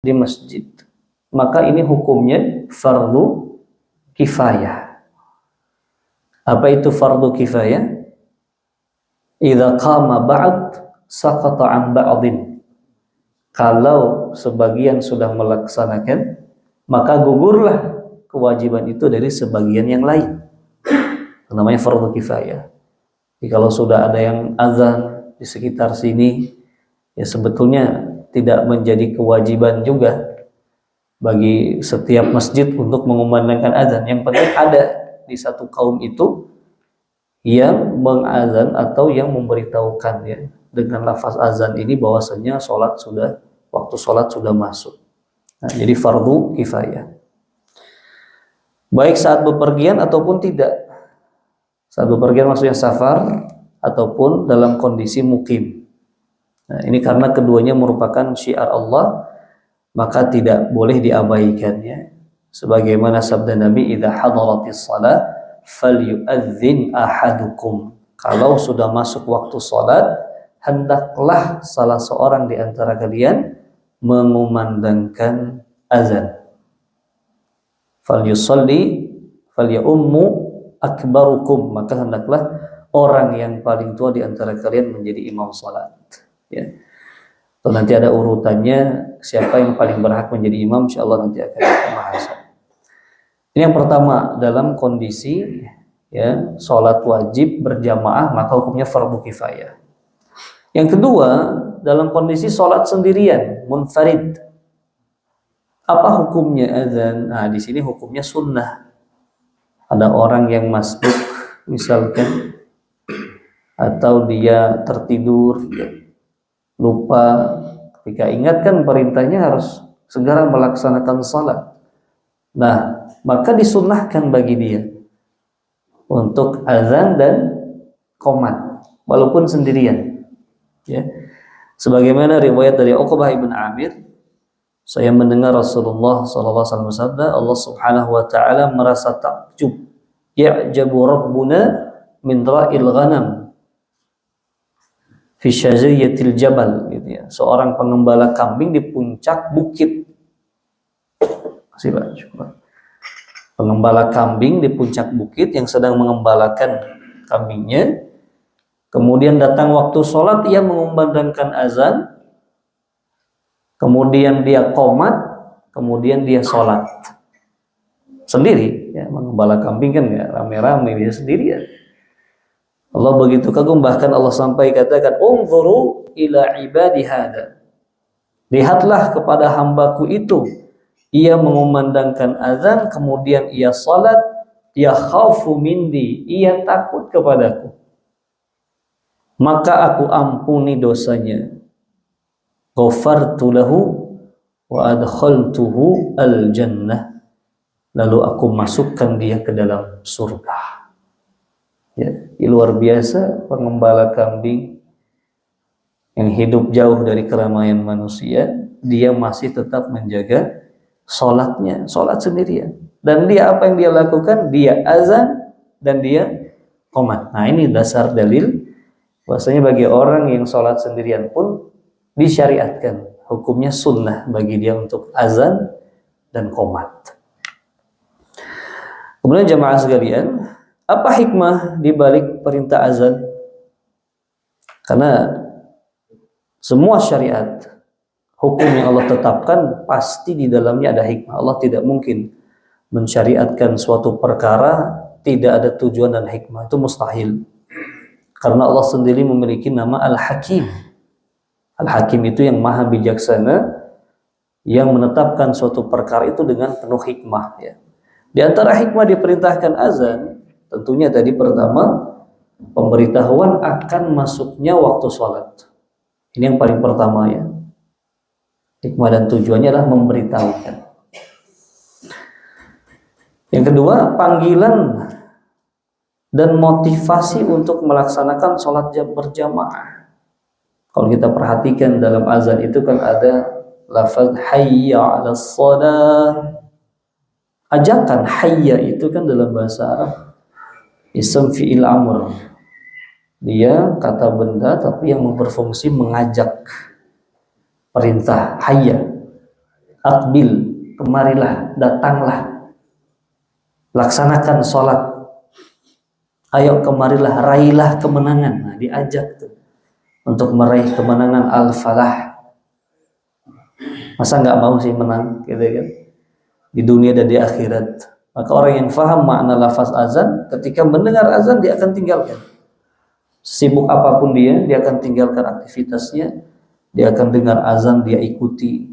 di masjid, maka ini hukumnya fardu kifayah. Apa itu fardu kifayah? Idza qama ba'd saqata an ba'din. Kalau sebagian sudah melaksanakan, maka gugurlah kewajiban itu dari sebagian yang lain. Namanya fardu kifayah. Jadi kalau sudah ada yang azan di sekitar sini, ya sebetulnya tidak menjadi kewajiban juga bagi setiap masjid untuk mengumandangkan azan. Yang penting ada di satu kaum itu yang mengazan atau yang memberitahukan ya dengan lafaz azan ini bahwasanya waktu sholat sudah masuk. Nah, jadi fardu kifayah. Baik saat bepergian ataupun tidak. Saat bepergian maksudnya safar ataupun dalam kondisi mukim. Nah, ini karena keduanya merupakan syiar Allah, maka tidak boleh diabaikannya. Sebagaimana sabda Nabi, "Idza hadaratis shalah falyu'adzin ahadukum." Kalau sudah masuk waktu salat, hendaklah salah seorang di antara kalian mengumandangkan azan. Falyusalli falyummu akbarukum, maka hendaklah orang yang paling tua di antara kalian menjadi imam salat. Ya. Atau nanti ada urutannya siapa yang paling berhak menjadi imam, insyaallah nanti akan kita bahas. Ini yang pertama, dalam kondisi ya salat wajib berjamaah maka hukumnya fardu kifayah. Yang kedua, dalam kondisi salat sendirian, munfarid. Apa hukumnya azan? Nah, di sini hukumnya sunnah. Ada orang yang masbuk misalkan, atau dia tertidur, lupa, ketika ingatkan perintahnya harus segera melaksanakan salat. Nah, maka disunnahkan bagi dia untuk azan dan qomat walaupun sendirian. Ya. Sebagaimana riwayat dari Uqbah ibn Amir, saya mendengar Rasulullah SAW bersabda, Allah Subhanahu wa taala merasa takjub, ya'jabu rabbuna min ra'il ghanam fi syazriyatil jabal, gitu ya. Seorang pengembala kambing di puncak bukit. Kasih Pak, coba. Pengembala kambing di puncak bukit yang sedang mengembalakan kambingnya. Kemudian datang waktu sholat, ia mengumandangkan azan. Kemudian dia qomat, kemudian dia sholat sendiri. Ya, mengembala kambing kan ya rame-rame, dia sendirian. Allah begitu kagum, bahkan Allah sampai katakan, "Unzuru ila ibadi hada." Lihatlah kepada hambaku itu, ia mengumandangkan azan, kemudian ia salat, ya khaufu mindi, ia takut kepadaku, maka aku ampuni dosanya. Ghafartu lahu wa adkhaltuhu al-jannah. Lalu aku masukkan dia ke dalam surga. Ya, luar biasa pengembala kambing yang hidup jauh dari keramaian manusia, dia masih tetap menjaga sholatnya, sholat sendirian. Dan dia apa yang dia lakukan? Dia azan dan dia qomat. Nah, ini dasar dalil bahwasanya bagi orang yang sholat sendirian pun disyariatkan, hukumnya sunnah bagi dia untuk azan dan qomat. Kemudian jamaah sekalian, apa hikmah di balik perintah azan? Karena semua syariat, hukum yang Allah tetapkan pasti di dalamnya ada hikmah. Allah tidak mungkin mensyariatkan suatu perkara tidak ada tujuan dan hikmah, itu mustahil. Karena Allah sendiri memiliki nama Al-Hakim. Al-Hakim itu yang maha bijaksana, yang menetapkan suatu perkara itu dengan penuh hikmah. Ya. Di antara hikmah diperintahkan azan, tentunya tadi pertama, pemberitahuan akan masuknya waktu sholat. Ini yang paling pertama ya. Hikmah dan tujuannya adalah memberitahukan. Yang kedua, panggilan dan motivasi untuk melaksanakan sholat berjamaah. Kalau kita perhatikan dalam azan itu kan ada lafaz hayya 'alas shalah. Ajakan hayya itu kan dalam bahasa Arab ism fi'il amr. Dia kata benda tapi yang berfungsi mengajak. Perintah hayya. Akbil, kemarilah, datanglah, laksanakan sholat. Ayo kemarilah, raihlah kemenangan. Nah, diajak tuh untuk meraih kemenangan al-falah. Masa nggak mau sih menang, gitu kan? Di dunia dan di akhirat. Maka orang yang faham makna lafaz azan, ketika mendengar azan dia akan tinggalkan. Sibuk apapun dia akan tinggalkan aktivitasnya, dia akan dengar azan, dia ikuti.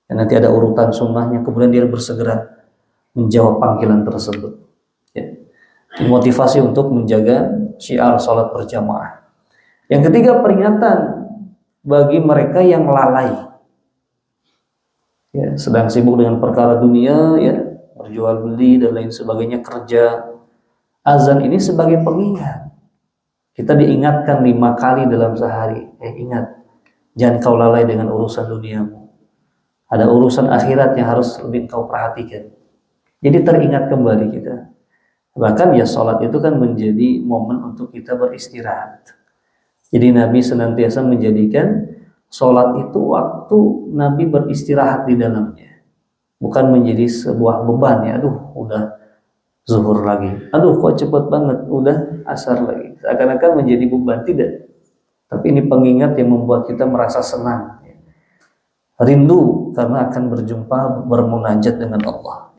Dan nanti ada urutan sunnahnya, kemudian dia bersegera menjawab panggilan tersebut. Ya. Motivasi untuk menjaga syiar sholat berjamaah. Yang ketiga, peringatan bagi mereka yang lalai. Ya, sedang sibuk dengan perkara dunia, ya, berjual beli dan lain sebagainya, kerja. Azan ini sebagai pengingat. Kita diingatkan 5 kali dalam sehari. Ingat, jangan kau lalai dengan urusan duniamu. Ada urusan akhirat yang harus lebih kau perhatikan. Jadi teringat kembali kita. Bahkan ya sholat itu kan menjadi momen untuk kita beristirahat. Jadi Nabi senantiasa menjadikan sholat itu waktu Nabi beristirahat di dalamnya. Bukan menjadi sebuah beban ya. Aduh, udah zuhur lagi. Aduh, kok cepet banget. Udah asar lagi. Seakan-akan menjadi beban. Tidak. Tapi ini pengingat yang membuat kita merasa senang. Rindu karena akan berjumpa, bermunajat dengan Allah.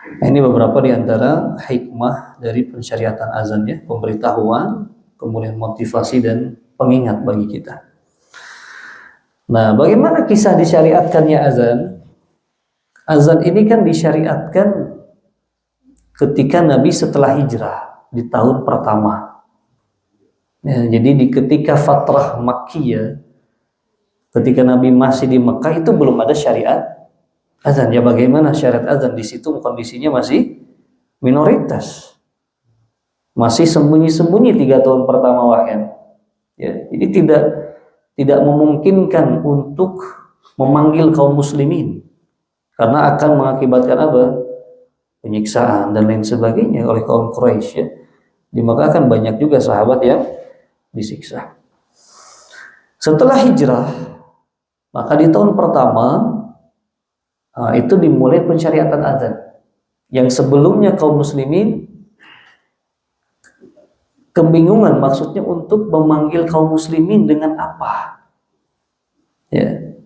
Nah, ini beberapa di antara hikmah dari pensyariatan azan ya. Pemberitahuan, kemudian motivasi dan pengingat bagi kita. Nah, bagaimana kisah disyariatkannya azan? Azan ini kan disyariatkan ketika Nabi setelah hijrah di tahun pertama. Ya, jadi ketika fatrah Makkiyah, ketika Nabi masih di Mekah itu belum ada syariat azan. Ya bagaimana syariat azan di situ kondisinya masih minoritas, masih sembunyi-sembunyi 3 tahun pertama wahyu. Ya, jadi tidak memungkinkan untuk memanggil kaum muslimin karena akan mengakibatkan apa? Penyiksaan dan lain sebagainya oleh kaum Quraisy ya. Di Mekah kan banyak juga sahabat yang disiksa. Setelah hijrah, maka di tahun pertama itu dimulai pensyariatan azan. Yang sebelumnya kaum muslimin kebingungan maksudnya untuk memanggil kaum muslimin dengan apa? Ya.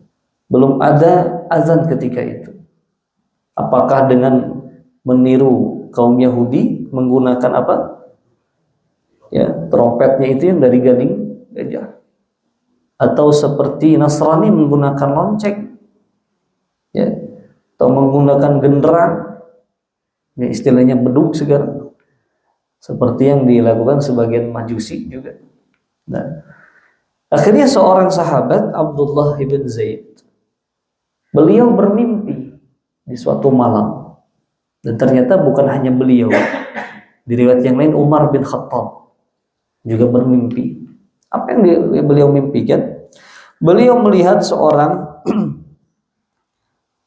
Belum ada azan ketika itu. Apakah dengan meniru kaum Yahudi menggunakan apa? Ya, trompetnya itu yang dari gading gajah. Atau seperti Nasrani menggunakan lonceng. Ya. Atau menggunakan genderang. Ya, istilahnya beduk sekarang. Seperti yang dilakukan sebagian Majusi juga. Nah, akhirnya seorang sahabat Abdullah ibn Zaid, beliau bermimpi di suatu malam, dan ternyata bukan hanya beliau, di riwayat yang lain Umar bin Khattab juga bermimpi. Apa yang beliau mimpikan? Beliau melihat seorang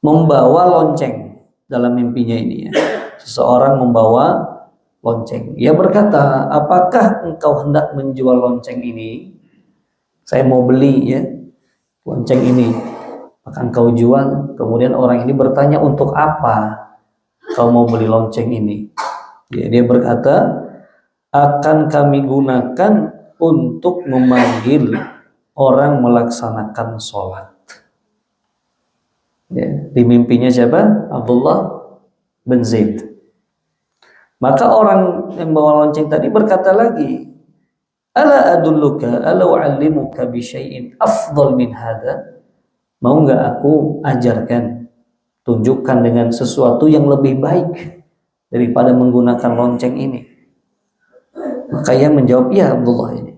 membawa lonceng dalam mimpinya ini ya. Seseorang membawa lonceng. Ia berkata, apakah engkau hendak menjual lonceng ini? Saya mau beli ya lonceng ini. Maka engkau jual. Kemudian orang ini bertanya, untuk apa kau mau beli lonceng ini? Ya, dia berkata, akan kami gunakan untuk memanggil orang melaksanakan sholat. Ya, di mimpinya siapa? Abdullah bin Zaid. Maka orang yang bawa lonceng tadi berkata lagi, ala adulluka ala u'allimuka bi syai'in afdal min hadha? Mau enggak aku ajarkan, tunjukkan dengan sesuatu yang lebih baik daripada menggunakan lonceng ini? Maka ia menjawab, ya Abdullah ini.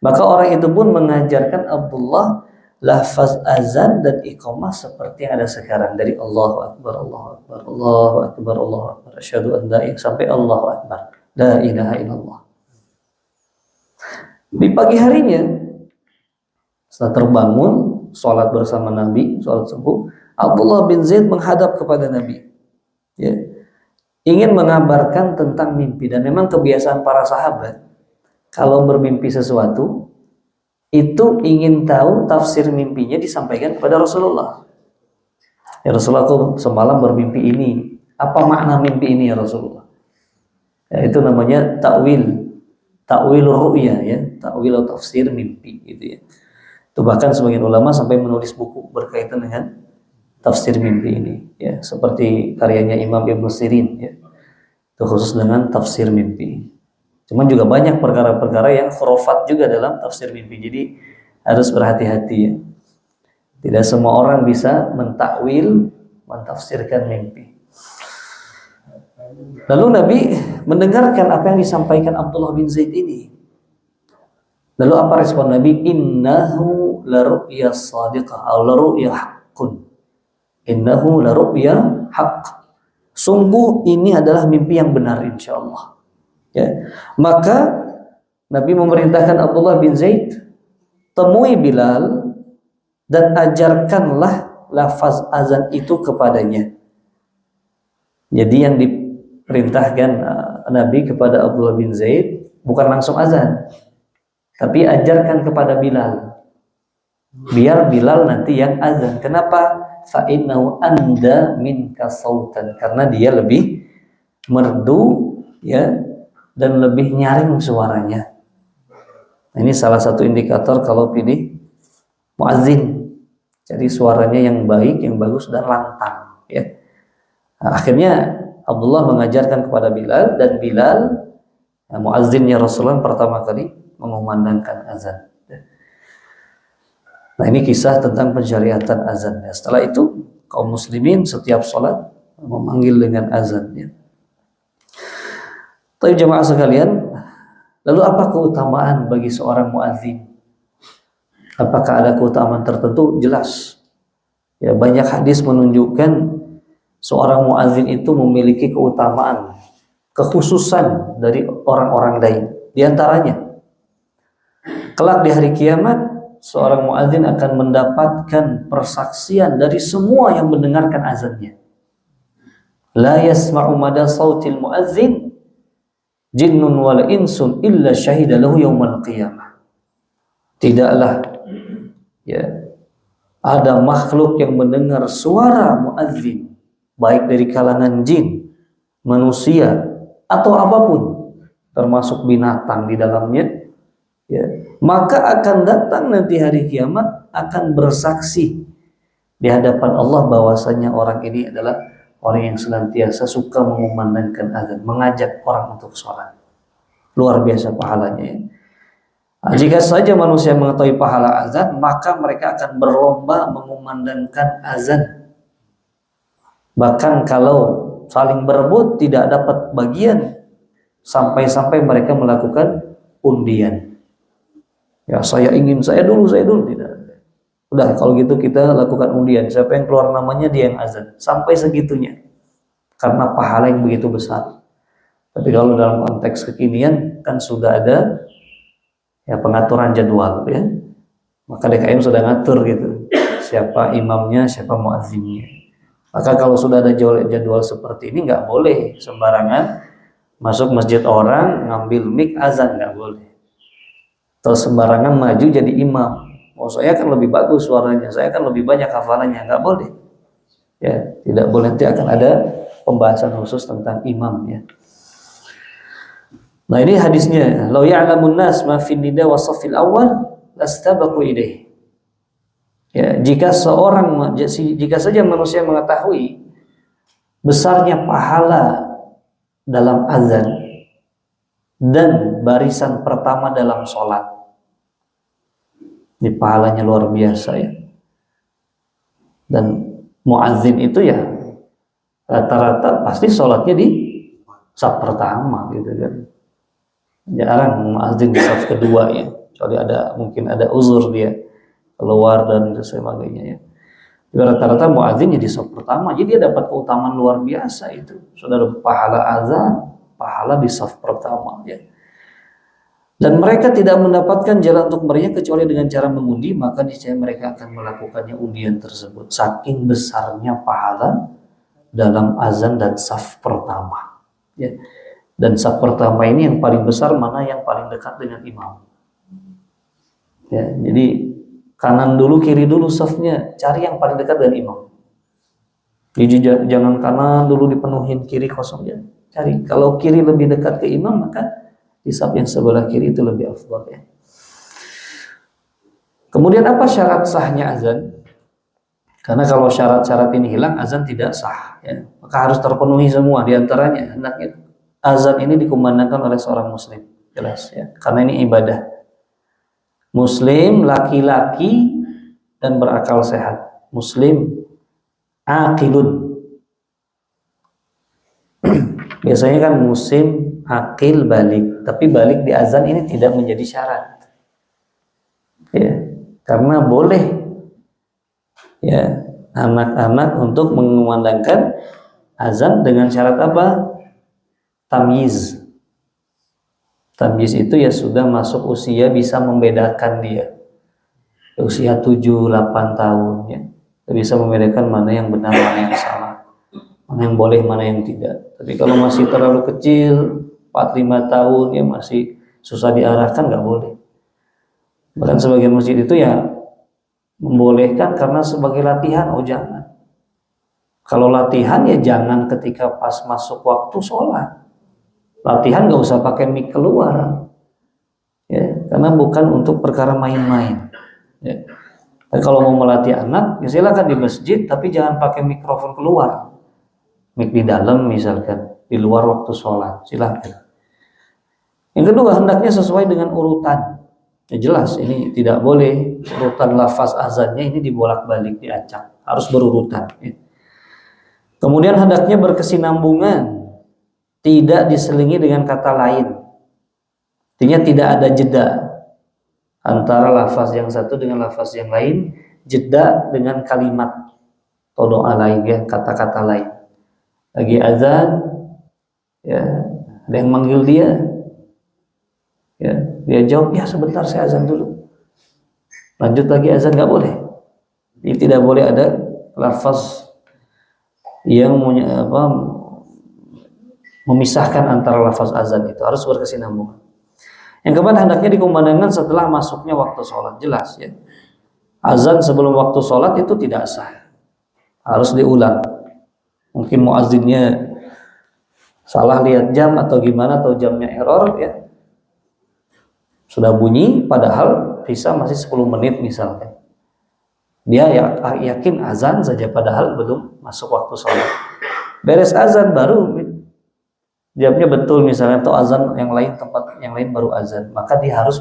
Maka orang itu pun mengajarkan Abdullah lafaz azan dan iqamah seperti yang ada sekarang, dari Allahu Akbar, Allahu Akbar, Allahu Akbar, Allahu Akbar, asyhadu an la ilaha sampai Allahu Akbar, la ilaha illallah. Di pagi harinya setelah terbangun sholat bersama Nabi, sholat subuh, Abdullah bin Zaid menghadap kepada Nabi ya, ingin mengabarkan tentang mimpi. Dan memang kebiasaan para sahabat kalau bermimpi sesuatu itu ingin tahu tafsir mimpinya disampaikan kepada Rasulullah. Ya Rasulullah, aku semalam bermimpi ini. Apa makna mimpi ini ya Rasulullah? Ya, itu namanya takwil ru'ya ya, takwil atau tafsir mimpi gitu ya. Itu bahkan sebagian ulama sampai menulis buku berkaitan dengan tafsir mimpi ini ya, seperti karyanya Imam Ibnu Sirin ya. Itu khusus dengan tafsir mimpi. Cuman juga banyak perkara-perkara yang khurafat juga dalam tafsir mimpi. Jadi harus berhati-hati ya. Tidak semua orang bisa mentakwil, mentafsirkan mimpi. Lalu Nabi mendengarkan apa yang disampaikan Abdullah bin Zaid ini. Lalu apa respon Nabi? Innahu la ru'ya shadiqah aw la ru'ya haqqun. Innahu la ru'ya haqq. Sungguh ini adalah mimpi yang benar insyaallah. Ya. Maka Nabi memerintahkan Abdullah bin Zaid, temui Bilal dan ajarkanlah lafaz azan itu kepadanya. Jadi yang diperintahkan Nabi kepada Abdullah bin Zaid bukan langsung azan, tapi ajarkan kepada Bilal. Biar Bilal nanti yang azan. Kenapa? Fa innahu anda minka sautan, karena dia lebih merdu ya, dan lebih nyaring suaranya. Ini salah satu indikator kalau pilih muazzin. Jadi suaranya yang baik, yang bagus dan lantang ya. Nah, akhirnya Abdullah mengajarkan kepada Bilal, dan Bilal muazzinnya Rasulullah pertama kali mengumandangkan azan. Nah, ini kisah tentang pensyariatan azan. Setelah itu kaum muslimin setiap sholat memanggil dengan azannya. Tapi jemaah sekalian, lalu apa keutamaan bagi seorang muazzin? Apakah ada keutamaan tertentu? Jelas. Ya, banyak hadis menunjukkan seorang muazzin itu memiliki keutamaan, kekhususan dari orang-orang lain. Di antaranya, kelak di hari kiamat, seorang muazzin akan mendapatkan persaksian dari semua yang mendengarkan azannya. La yasma'u mada sautil muazzin jinnun wal insun illa syahida lahu yaumal qiyamah. Tidaklah ya ada makhluk yang mendengar suara muazzin, baik dari kalangan jin, manusia atau apapun, termasuk binatang di dalamnya ya, maka akan datang nanti hari kiamat akan bersaksi di hadapan Allah bahwasanya orang ini adalah orang yang senantiasa suka mengumandangkan azan, mengajak orang untuk sholat. Luar biasa pahalanya ya. Nah, jika saja manusia mengetahui pahala azan, maka mereka akan berlomba mengumandangkan azan. Bahkan kalau saling berebut tidak dapat bagian, sampai-sampai mereka melakukan undian. Ya, saya ingin, saya dulu tidak. Udah, kalau gitu kita lakukan undian. Siapa yang keluar namanya dia yang azan. Sampai segitunya. Karena pahala yang begitu besar. Tapi kalau dalam konteks kekinian kan sudah ada ya pengaturan jadwal ya. Maka DKM sudah ngatur gitu. Siapa imamnya, siapa muazzinnya. Maka kalau sudah ada jadwal seperti ini nggak boleh sembarangan masuk masjid orang ngambil mic azan, nggak boleh. Terus sembarangan maju jadi imam. Oh, saya kan lebih bagus suaranya, saya kan lebih banyak hafalannya, nggak boleh. Ya, tidak boleh. Nanti akan ada pembahasan khusus tentang imam ya. Nah, ini hadisnya, "Lau ya'lamun nas ma fin nida wa safil awal lastabaqu ilaih." Ya, jika saja manusia mengetahui besarnya pahala dalam azan dan barisan pertama dalam sholat, ini pahalanya luar biasa ya. Dan muazzin itu ya rata-rata pasti sholatnya di saf pertama gitu kan. Jarang muazzin di saf kedua ya, kecuali mungkin ada uzur dia keluar dan sebagainya ya. Rata-rata muazzin di saf pertama, jadi dia dapat keutamaan luar biasa itu. Saudara, pahala azan, pahala di saf pertama ya. Dan mereka tidak mendapatkan jalan untuk meriah kecuali dengan cara mengundi, maka niscaya mereka akan melakukannya undian tersebut. Saking besarnya pahala dalam azan dan saf pertama ya. Dan saf pertama ini yang paling besar mana yang paling dekat dengan imam ya. Jadi kanan dulu kiri dulu safnya, cari yang paling dekat dengan imam. Jangan kanan dulu dipenuhin, kiri kosong ya. Cari. Kalau kiri lebih dekat ke imam, maka di saf yang sebelah kiri itu lebih afdal ya. Kemudian apa syarat sahnya azan? Karena kalau syarat-syarat ini hilang, azan tidak sah ya. Maka harus terpenuhi semua. Di antaranya hendaknya azan ini dikumandangkan oleh seorang muslim, jelas ya. Karena ini ibadah. Muslim laki-laki dan berakal sehat. Muslim aqilun. Biasanya kan musim, akil, balik. Tapi balik di azan ini tidak menjadi syarat. Ya, karena boleh ya anak-anak untuk mengumandangkan azan dengan syarat apa? Tamyiz. Tamyiz itu ya sudah masuk usia bisa membedakan dia. Usia 7-8 tahun ya. Bisa membedakan mana yang benar, mana yang salah, mana yang boleh, mana yang tidak. Tapi kalau masih terlalu kecil, 4-5 tahun ya masih susah diarahkan, nggak boleh. Bahkan sebagian masjid itu ya membolehkan karena sebagai latihan, oh jangan. Kalau latihan ya jangan ketika pas masuk waktu sholat. Latihan nggak usah pakai mic keluar, ya, karena bukan untuk perkara main-main. Ya. Dan kalau mau melatih anak, ya silakan di masjid, tapi jangan pakai mikrofon keluar. Mic di dalam misalkan, di luar waktu sholat, silakan. Yang kedua, hendaknya sesuai dengan urutan. Ya jelas, ini tidak boleh urutan lafaz azannya ini dibolak-balik, diacak. Harus berurutan. Ya. Kemudian hendaknya berkesinambungan, tidak diselingi dengan kata lain. Artinya tidak ada jeda antara lafaz yang satu dengan lafaz yang lain, jeda dengan kalimat atau doa lain ya, kata-kata lain. Lagi azan ya, ada yang manggil dia ya, dia jawab ya sebentar saya azan dulu, lanjut lagi azan, nggak boleh. Ini tidak boleh ada lafaz yang memisahkan antara lafaz azan, itu harus berkesinambungan. Yang keempat, hendaknya dikumandangkan setelah masuknya waktu sholat, jelas ya. Azan sebelum waktu sholat itu tidak sah, harus diulang. Mungkin muazzinnya salah lihat jam atau gimana, atau jamnya error ya, sudah bunyi padahal bisa masih 10 menit misalnya. Dia yakin azan saja padahal belum masuk waktu sholat. Beres azan baru jamnya betul misalnya, atau azan yang lain, tempat yang lain baru azan, maka dia harus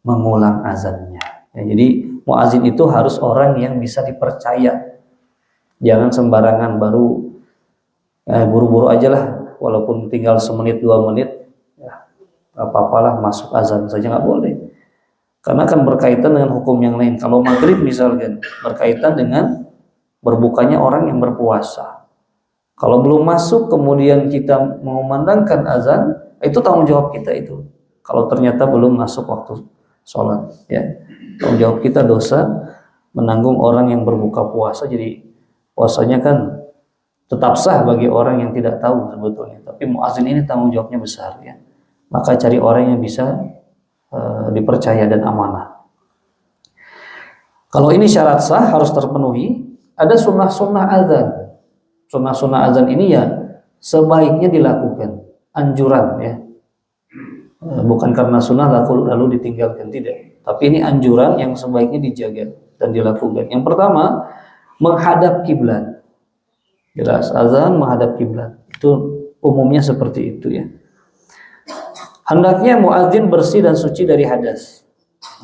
mengulang azannya ya. Jadi muazin itu harus orang yang bisa dipercaya, jangan sembarangan baru buru-buru aja lah, walaupun tinggal semenit 2 menit ya, apa-apalah masuk azan saja, nggak boleh, karena akan berkaitan dengan hukum yang lain. Kalau maghrib misalkan berkaitan dengan berbukanya orang yang berpuasa. Kalau belum masuk kemudian kita mengumandangkan azan, itu tanggung jawab kita itu. Kalau ternyata belum masuk waktu sholat, ya, tanggung jawab kita, dosa menanggung orang yang berbuka puasa. Jadi puasanya kan tetap sah bagi orang yang tidak tahu sebetulnya, tapi muazin ini tanggung jawabnya besar ya. Maka cari orang yang bisa dipercaya dan amanah. Kalau ini syarat sah harus terpenuhi. Ada sunnah-sunnah azan. Sunnah-sunnah azan ini ya sebaiknya dilakukan, anjuran ya, bukan karena sunnah lalu ditinggalkan, tidak, tapi ini anjuran yang sebaiknya dijaga dan dilakukan. Yang pertama, menghadap kiblat. Jelas azan menghadap kiblat itu umumnya seperti itu ya. Hendaknya muadzin bersih dan suci dari hadas.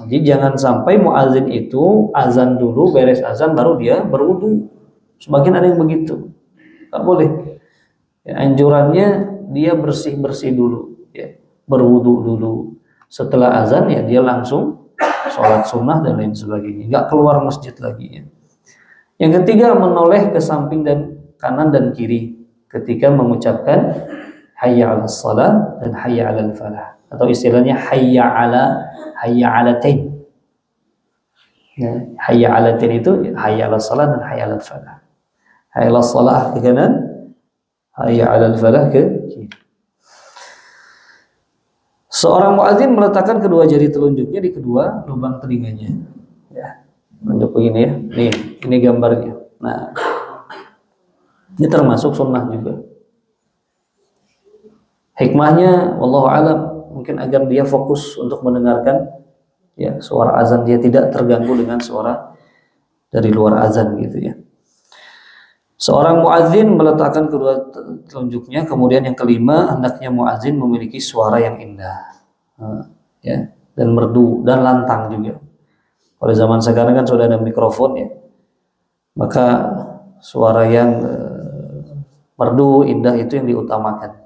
Jadi jangan sampai muadzin itu azan dulu, beres azan baru dia berwudu. Sebagian ada yang begitu. Tak boleh ya, anjurannya dia bersih-bersih dulu ya, berwudu dulu, setelah azan ya dia langsung sholat sunnah dan lain sebagainya, nggak keluar masjid lagi ya. Yang ketiga, menoleh ke samping dan kanan dan kiri ketika mengucapkan hayya 'alas shalah dan hayya 'alal falah, atau istilahnya hayya 'alatain ya, hayya 'alatain itu hayya 'alas shalah dan hayya 'alal falah. Hayya 'alas shalah ke kanan, hayya 'alal falah ke kiri. Seorang muadzin meletakkan kedua jari telunjuknya di kedua lubang telinganya. Ya, tunjuk begini ya. Nih, ini gambarnya. Nah, Ini termasuk sunnah juga. Hikmahnya wallahu alam, mungkin agar dia fokus untuk mendengarkan ya suara azan, dia tidak terganggu dengan suara dari luar azan gitu ya. Seorang muadzin meletakkan kedua telunjuknya, kemudian yang kelima, hendaknya muadzin memiliki suara yang indah, ya, dan merdu dan lantang juga. Pada zaman sekarang kan sudah ada mikrofon ya, maka suara yang merdu indah itu yang diutamakan.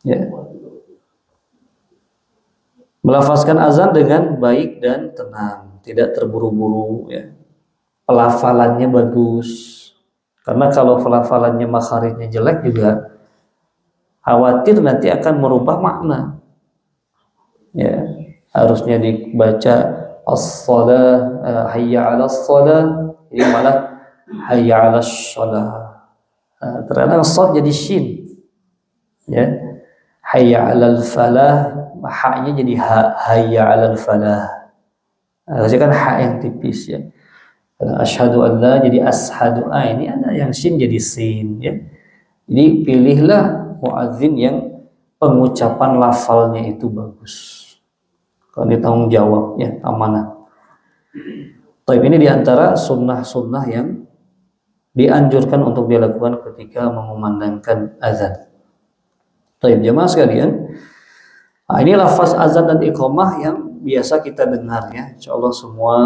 Ya. Melafazkan azan dengan baik dan tenang, tidak terburu-buru ya. Pelafalannya bagus. Karena kalau pelafalannya makharijnya jelek juga khawatir nanti akan merubah makna. Ya, harusnya dibaca as-shalah, hayya 'alas shalah, ini malah hayya 'alas shalah. Terkadang shad jadi shin. Ya. Hayya 'alal falah, ha-nya jadi ha, hayya 'alal falah. Harusnya kan ha yang tipis ya. Asyhadu an la jadi ashadu, ini ada yang sin jadi sin ya. Jadi pilihlah muadzin yang pengucapan lafalnya itu bagus. Kalau ditanggung jawab ya, amanah. Tapi ini diantara sunnah-sunnah yang dianjurkan untuk dilakukan ketika mengumandangkan azan. Baik, jemaah sekalian, ini lafaz azan dan iqamah yang biasa kita dengar ya. Insyaallah semua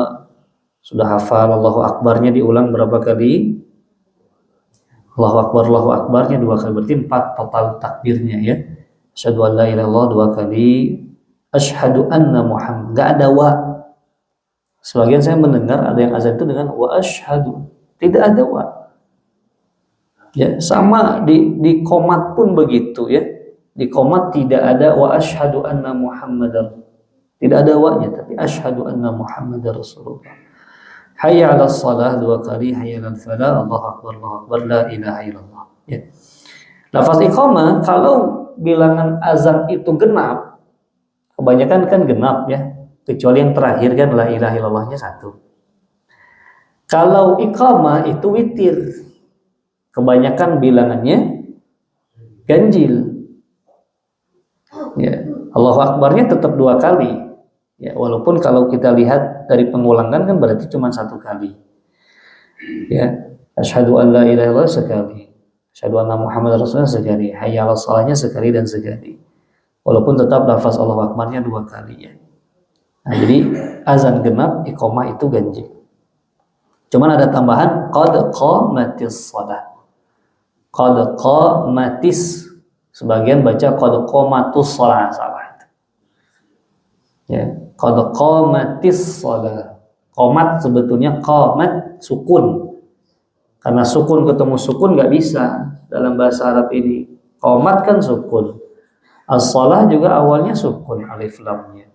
sudah hafal. Allahu Akbarnya diulang berapa kali? Allahu Akbarnya 2 kali, berarti 4 total takbirnya ya. Asyhadu an la ilaha illallah 2 kali. Asyhadu anna Muhammad, enggak ada wa. Sebagian saya mendengar ada yang azan itu dengan wa asyhadu, tidak ada wa. Ya, sama di qomat pun begitu ya. Di qomat tidak ada wa asyhadu anna Muhammadar. Tidak ada wa-nya, tapi asyhadu anna Muhammadar Rasulullah. Hayya 'alas shalah 2 kali, hayya 'alal falah, Allahu akbar, la ilaha illallah. Ya. Lafaz iqamah kalau bilangan azan itu genap, kebanyakan kan genap ya, kecuali yang terakhir kan la ilaha illallahnya 1. Kalau iqamah itu witir, kebanyakan bilangannya ganjil. Ya, Allahu Akbarnya tetap 2 kali. Ya, walaupun kalau kita lihat dari pengulangan kan berarti cuma 1 kali. Ya, asyhadu an la ilaha illallah sekali. Asyhadu anna Muhammadar Rasulullah sekali. Hayya 'alas shalahnya sekali dan sekali. Walaupun tetap lafaz Allahu Akbarnya 2 kali ya. Nah, jadi azan genap, iqamah itu ganjil. Cuman ada tambahan qad qamatis shalah. Qad qamatis, sebagian baca qad qamatus shalah, salah. Ya, qad qamatis shalah. Qomat sebetulnya qamat sukun. Karena sukun ketemu sukun nggak bisa dalam bahasa Arab ini. Qomat kan sukun. As-shalah juga awalnya sukun, alif lamnya.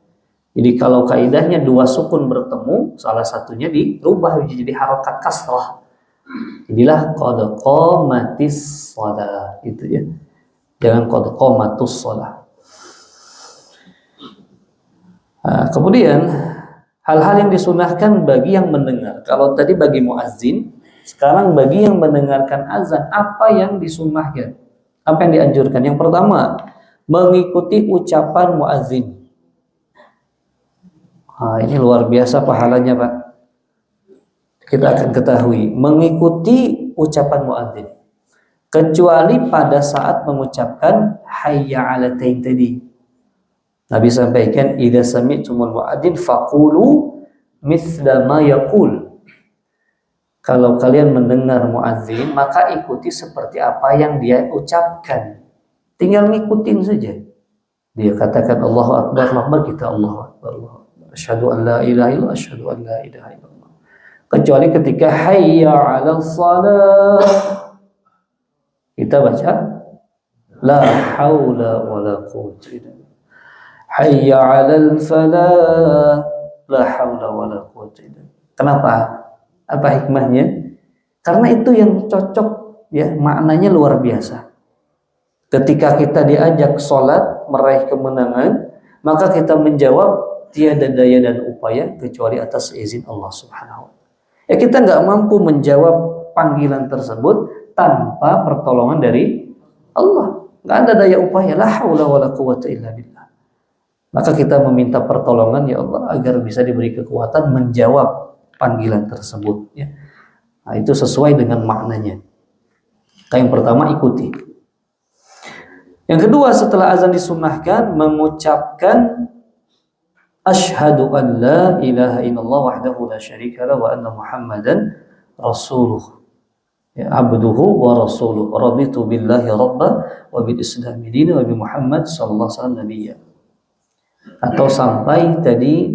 Jadi kalau kaidahnya 2 sukun bertemu, salah satunya dirubah jadi harokat kasrah. Jadilah qad qamatis shalah gitu ya. Jangan qad qamatus shalah. Nah, kemudian hal-hal yang disunahkan bagi yang mendengar. Kalau tadi bagi muazzin, sekarang bagi yang mendengarkan azan, apa yang disunahkan? Apa yang dianjurkan? Yang pertama, mengikuti ucapan muazzin. Ini luar biasa pahalanya, Pak. Kita akan ketahui mengikuti ucapan muazzin. Kecuali pada saat mengucapkan hayya 'alatain tadi. Nabi sampaikan, idza sami'tumul mu'adzin faqulu mithla ma yaqul. Kalau kalian mendengar muadzin, maka ikuti seperti apa yang dia ucapkan. Tinggal ngikutin saja. Dia katakan Allahu Akbar, kita Allahu Akbar. Asyhadu an la ilaha illallah, asyhadu an la ilaha illallah. Kecuali ketika hayya 'alas shalah, kita baca la haula wala quwwata illa billah. Hayya 'alal falah, la haula wala quwwata illa billah. Kenapa? Apa hikmahnya? Karena itu yang cocok ya, maknanya luar biasa. Ketika kita diajak sholat meraih kemenangan, maka kita menjawab tiada daya dan upaya kecuali atas izin Allah Subhanahu wa ta'ala. Ya, kita nggak mampu menjawab panggilan tersebut tanpa pertolongan dari Allah. Nggak ada daya upaya, la haula wala quwwata illa billah. Maka kita meminta pertolongan ya Allah agar bisa diberi kekuatan menjawab panggilan tersebut ya. Nah, itu sesuai dengan maknanya. Yang pertama ikuti. Yang kedua setelah azan disunnahkan mengucapkan asyhadu an la ilaha illallah wahdahu la syarika lah wa anna muhammadan rasuluh. Ya, abduhu wa rasuluh raditu billahi rabba wa bil islami dina wa bi Muhammad sallallahu alaihi wasallam nabiyya. Atau sampai tadi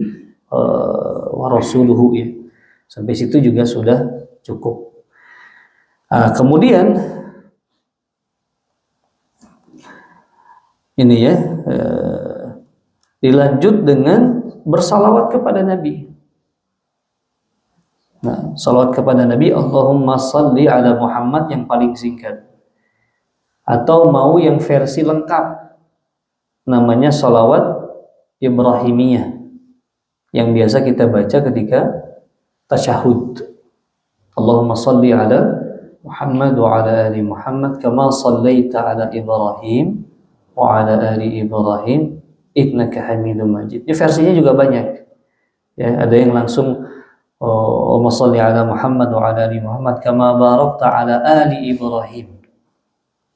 wa rasuluhu ya. Sampai situ juga sudah cukup. Kemudian ini ya dilanjut dengan bersalawat kepada Nabi. Nah, salawat kepada Nabi, Allahumma salli ala Muhammad yang paling singkat. Atau mau yang versi lengkap, namanya salawat Ibrahimiyah, yang biasa kita baca ketika tasyahud. Allahumma salli ala Muhammad wa ala ali Muhammad kama sallaita ala Ibrahim wa ala ali Ibrahim innaka Hamidum Majid. Ini versinya juga banyak. Ya, ada yang langsung Allahumma shalli ala Muhammad wa ala ali Muhammad kama barakta ala ali Ibrahim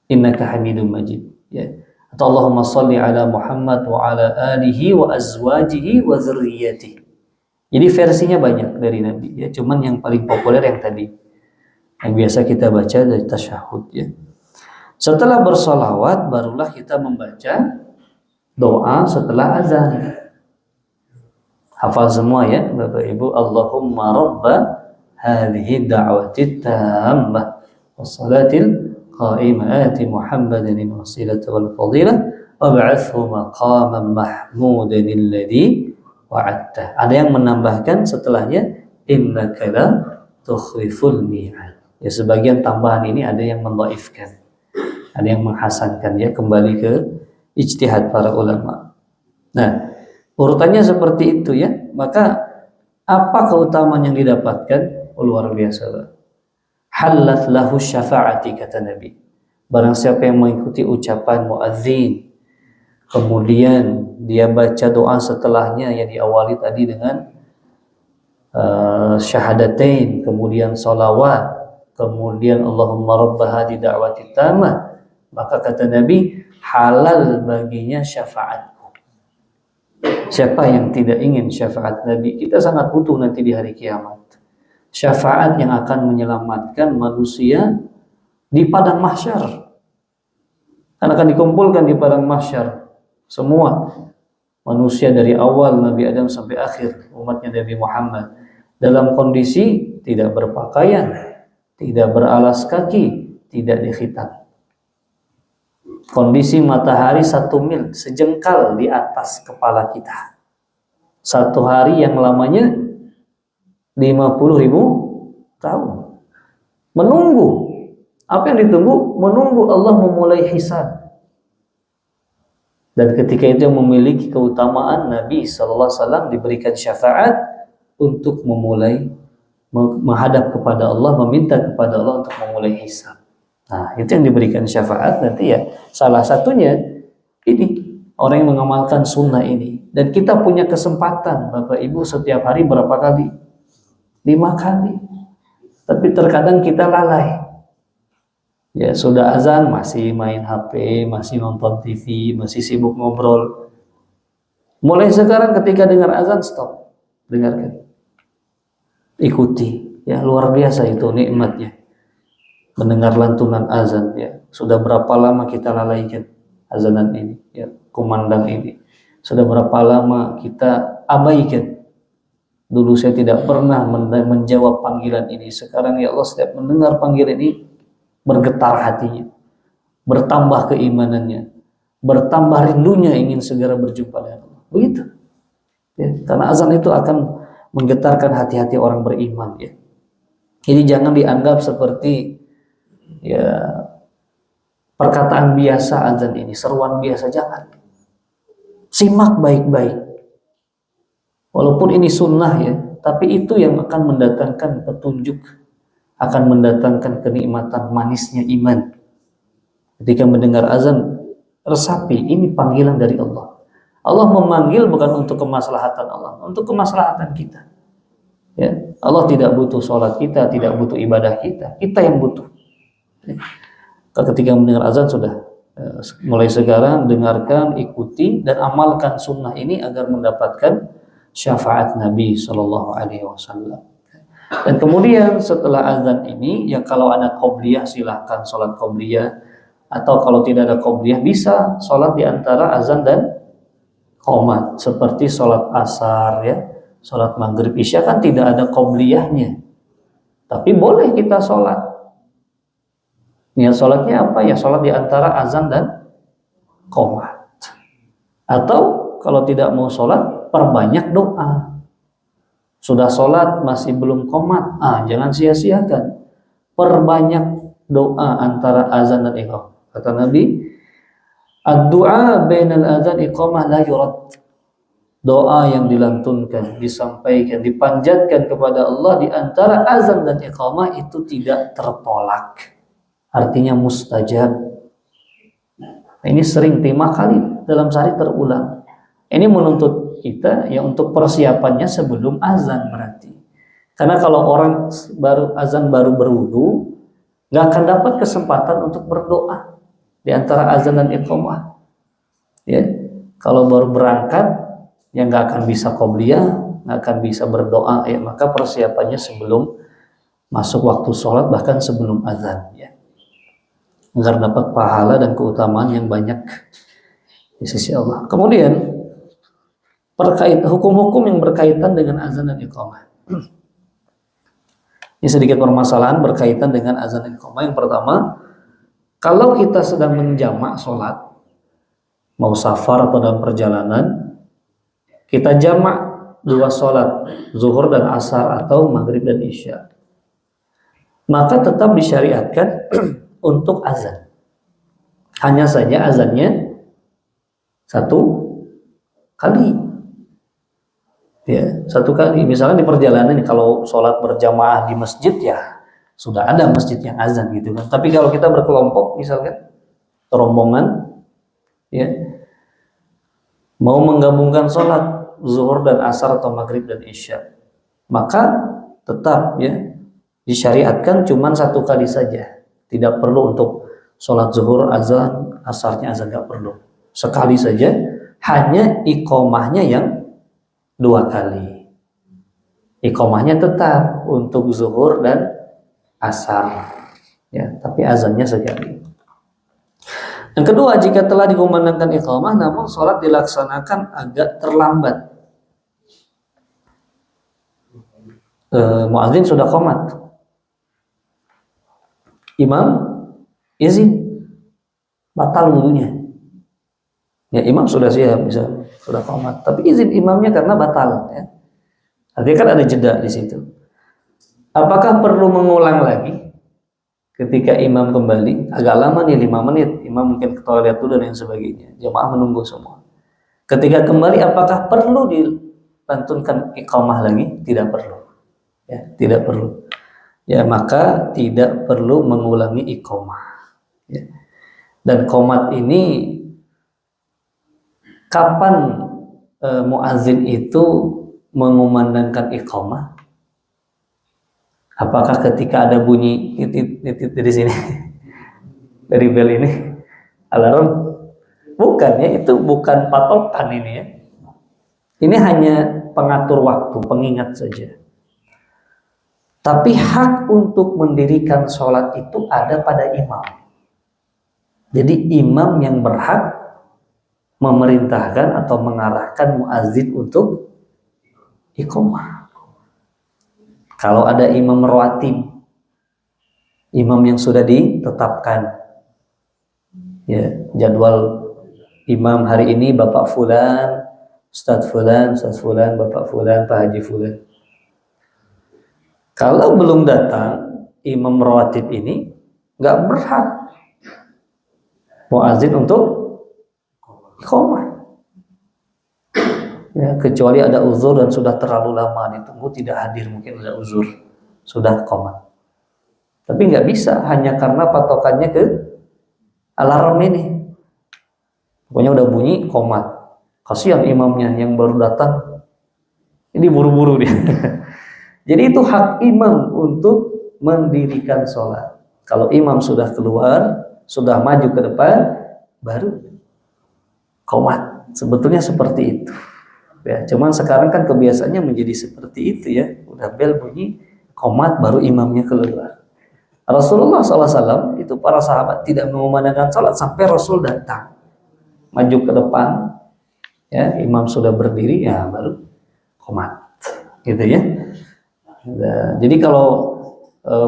innaka Hamidum Majid ya. Atau Allahumma shalli ala Muhammad wa ala alihi wa azwajihi wa dzurriyyatihi. Jadi versinya banyak dari Nabi ya, cuman yang paling populer yang tadi yang biasa kita baca dari tasyahud ya. Setelah bersolawat barulah kita membaca doa setelah azan. Hafal semua ya Bapak Ibu. Allahumma rabba hadhihi da'wati tammah wassalatil qa'imah ati Muhammadan al-wasilata wal fadilah wab'athhu maqaman mahmudan alladhi wa'adta. Ada yang menambahkan setelahnya innaka la tukhliful mi'ad. Ya, sebagian tambahan ini ada yang mendhaifkan, ada yang menghasankan ya, kembali ke ijtihad para ulama. Nah, urutannya seperti itu ya. Maka apa keutamaan yang didapatkan? Luar biasa. Halat lahu syafa'ati kata Nabi. Barang siapa yang mengikuti ucapan muadzin, kemudian dia baca doa setelahnya yang diawali tadi dengan syahadatain, kemudian salawat, kemudian Allahumma rabb hadhi da'wati tamah, maka kata Nabi halal baginya syafaat. Siapa yang tidak ingin syafaat Nabi? Kita sangat butuh nanti di hari kiamat. Syafaat yang akan menyelamatkan manusia di padang mahsyar. Karena akan dikumpulkan di padang mahsyar semua manusia dari awal Nabi Adam sampai akhir umatnya Nabi Muhammad dalam kondisi tidak berpakaian, tidak beralas kaki, tidak dikhitan. Kondisi matahari 1 mil sejengkal di atas kepala kita. 1 hari yang lamanya 50.000 tahun. Menunggu. Apa yang ditunggu? Menunggu Allah memulai hisab. Dan ketika itu yang memiliki keutamaan Nabi SAW diberikan syafaat untuk memulai menghadap kepada Allah, meminta kepada Allah untuk memulai hisab. Nah, itu yang diberikan syafaat nanti ya. Salah satunya ini orang yang mengamalkan sunnah ini. Dan kita punya kesempatan Bapak Ibu setiap hari berapa kali? 5 kali. Tapi terkadang kita lalai. Ya sudah azan masih main HP, masih nonton TV, masih sibuk ngobrol. Mulai sekarang ketika dengar azan stop, dengarkan, ikuti. Ya luar biasa itu nikmatnya. Mendengar lantunan azan ya. Sudah berapa lama kita lalaikan azanan ini ya, kumandang ini. Sudah berapa lama kita abaikan. Dulu saya tidak pernah menjawab panggilan ini. Sekarang ya Allah setiap mendengar panggilan ini bergetar hatinya. Bertambah keimanannya. Bertambah rindunya ingin segera berjumpa dengan Allah. Begitu. Ya, karena azan itu akan menggetarkan hati-hati orang beriman ya. Jadi jangan dianggap seperti ya perkataan biasa azan ini, seruan biasa, jangan. Simak baik-baik. Walaupun ini sunnah ya, tapi itu yang akan mendatangkan petunjuk, akan mendatangkan kenikmatan manisnya iman. Ketika mendengar azan, resapi, ini panggilan dari Allah. Allah memanggil bukan untuk kemaslahatan Allah, untuk kemaslahatan kita. Ya, Allah tidak butuh sholat kita, tidak butuh ibadah kita yang butuh. Ketika mendengar azan sudah, mulai sekarang dengarkan, ikuti dan amalkan sunnah ini agar mendapatkan syafaat Nabi Shallallahu Alaihi Wasallam. Dan kemudian setelah azan ini, ya kalau ada qobliyah silahkan sholat qobliyah, atau kalau tidak ada qobliyah bisa sholat di antara azan dan qomat, seperti sholat asar, ya, sholat maghrib isya kan tidak ada qobliyahnya, tapi boleh kita sholat. Niat sholatnya apa? Ya sholat di antara azan dan qomat. Atau kalau tidak mau sholat, perbanyak doa. Sudah sholat masih belum qomat, jangan sia-siakan, perbanyak doa antara azan dan iqamah. Kata Nabi, ad-du'a bainal azan iqamah la yurad. Doa yang dilantunkan, disampaikan, dipanjatkan kepada Allah di antara azan dan iqamah itu tidak tertolak. Artinya mustajab. Ini sering 5 kali dalam sehari terulang. Ini menuntut kita ya untuk persiapannya sebelum azan berarti. Karena kalau orang baru azan baru berwudu, nggak akan dapat kesempatan untuk berdoa di antara azan dan iqamah. Ya, kalau baru berangkat, ya nggak akan bisa qobliyah, nggak akan bisa berdoa. Ya, maka persiapannya sebelum masuk waktu sholat, bahkan sebelum azan, ya, agar dapat pahala dan keutamaan yang banyak di sisi Allah. Kemudian hukum-hukum yang berkaitan dengan azan dan iqamah. Ini sedikit permasalahan berkaitan dengan azan dan iqamah. Yang pertama, kalau kita sedang menjamak sholat, mau safar atau dalam perjalanan, kita jamak 2 sholat, zuhur dan asar atau maghrib dan isya, maka tetap disyariatkan untuk azan. Hanya saja azannya 1 kali. Ya, 1 kali. Misalnya di perjalanan, kalau sholat berjamaah di masjid, ya sudah ada masjid yang azan gitu kan. Tapi kalau kita berkelompok, misalkan rombongan, ya, mau menggabungkan sholat zuhur dan asar atau maghrib dan isya, maka tetap ya disyariatkan cuma 1 kali saja. Tidak perlu untuk sholat zuhur azan, asarnya azan, nggak perlu. Sekali saja, hanya iqomahnya yang 2 kali. Iqomahnya tetap untuk zuhur dan asar, ya, tapi azannya sekali. Yang kedua, jika telah dikumandangkan iqamah namun sholat dilaksanakan agak terlambat, muadzin sudah qomat, imam izin, batal wudunya. Ya, imam sudah siap, sudah qomat, tapi izin imamnya karena batal, ya. Artinya kan ada jeda di situ. Apakah perlu mengulang lagi ketika imam kembali? Agak lama nih, 5 menit, imam mungkin ke toilet dulu dan sebagainya, jemaah menunggu semua. Ketika kembali, apakah perlu dilantunkan iqamah lagi? Tidak perlu, ya, tidak perlu. Ya, maka tidak perlu mengulangi iqamah, ya. Dan qomat ini kapan muazin itu mengumandangkan iqamah? Apakah ketika ada bunyi titit dari sini, dari bel ini, alarm? Bukan, ya, itu bukan patokan ini, ya. Ini hanya pengatur waktu, pengingat saja. Tapi hak untuk mendirikan sholat itu ada pada imam. Jadi imam yang berhak memerintahkan atau mengarahkan muazin untuk iqamah. Kalau ada imam rawatib, imam yang sudah ditetapkan, ya, jadwal imam hari ini Bapak Fulan, Ustadz Fulan, Bapak Fulan, Pak Haji Fulan. Kalau belum datang imam rawatib ini, nggak berhak muazin untuk iqamah, ya, kecuali ada uzur dan sudah terlalu lama ditunggu, tidak hadir, mungkin ada uzur, sudah qomat. Tapi nggak bisa hanya karena patokannya ke alarm ini. Pokoknya udah bunyi qomat. Kasihan imamnya yang baru datang. Ini buru-buru dia. Jadi itu hak imam untuk mendirikan sholat. Kalau imam sudah keluar, sudah maju ke depan, baru qomat. Sebetulnya seperti itu. Ya, cuman sekarang kan kebiasaannya menjadi seperti itu ya. Udah bel bunyi, qomat baru imamnya keluar. Rasulullah SAW itu para sahabat tidak memandangkan sholat sampai Rasul datang, maju ke depan, ya imam sudah berdiri ya baru qomat, gitu ya. Nah, jadi kalau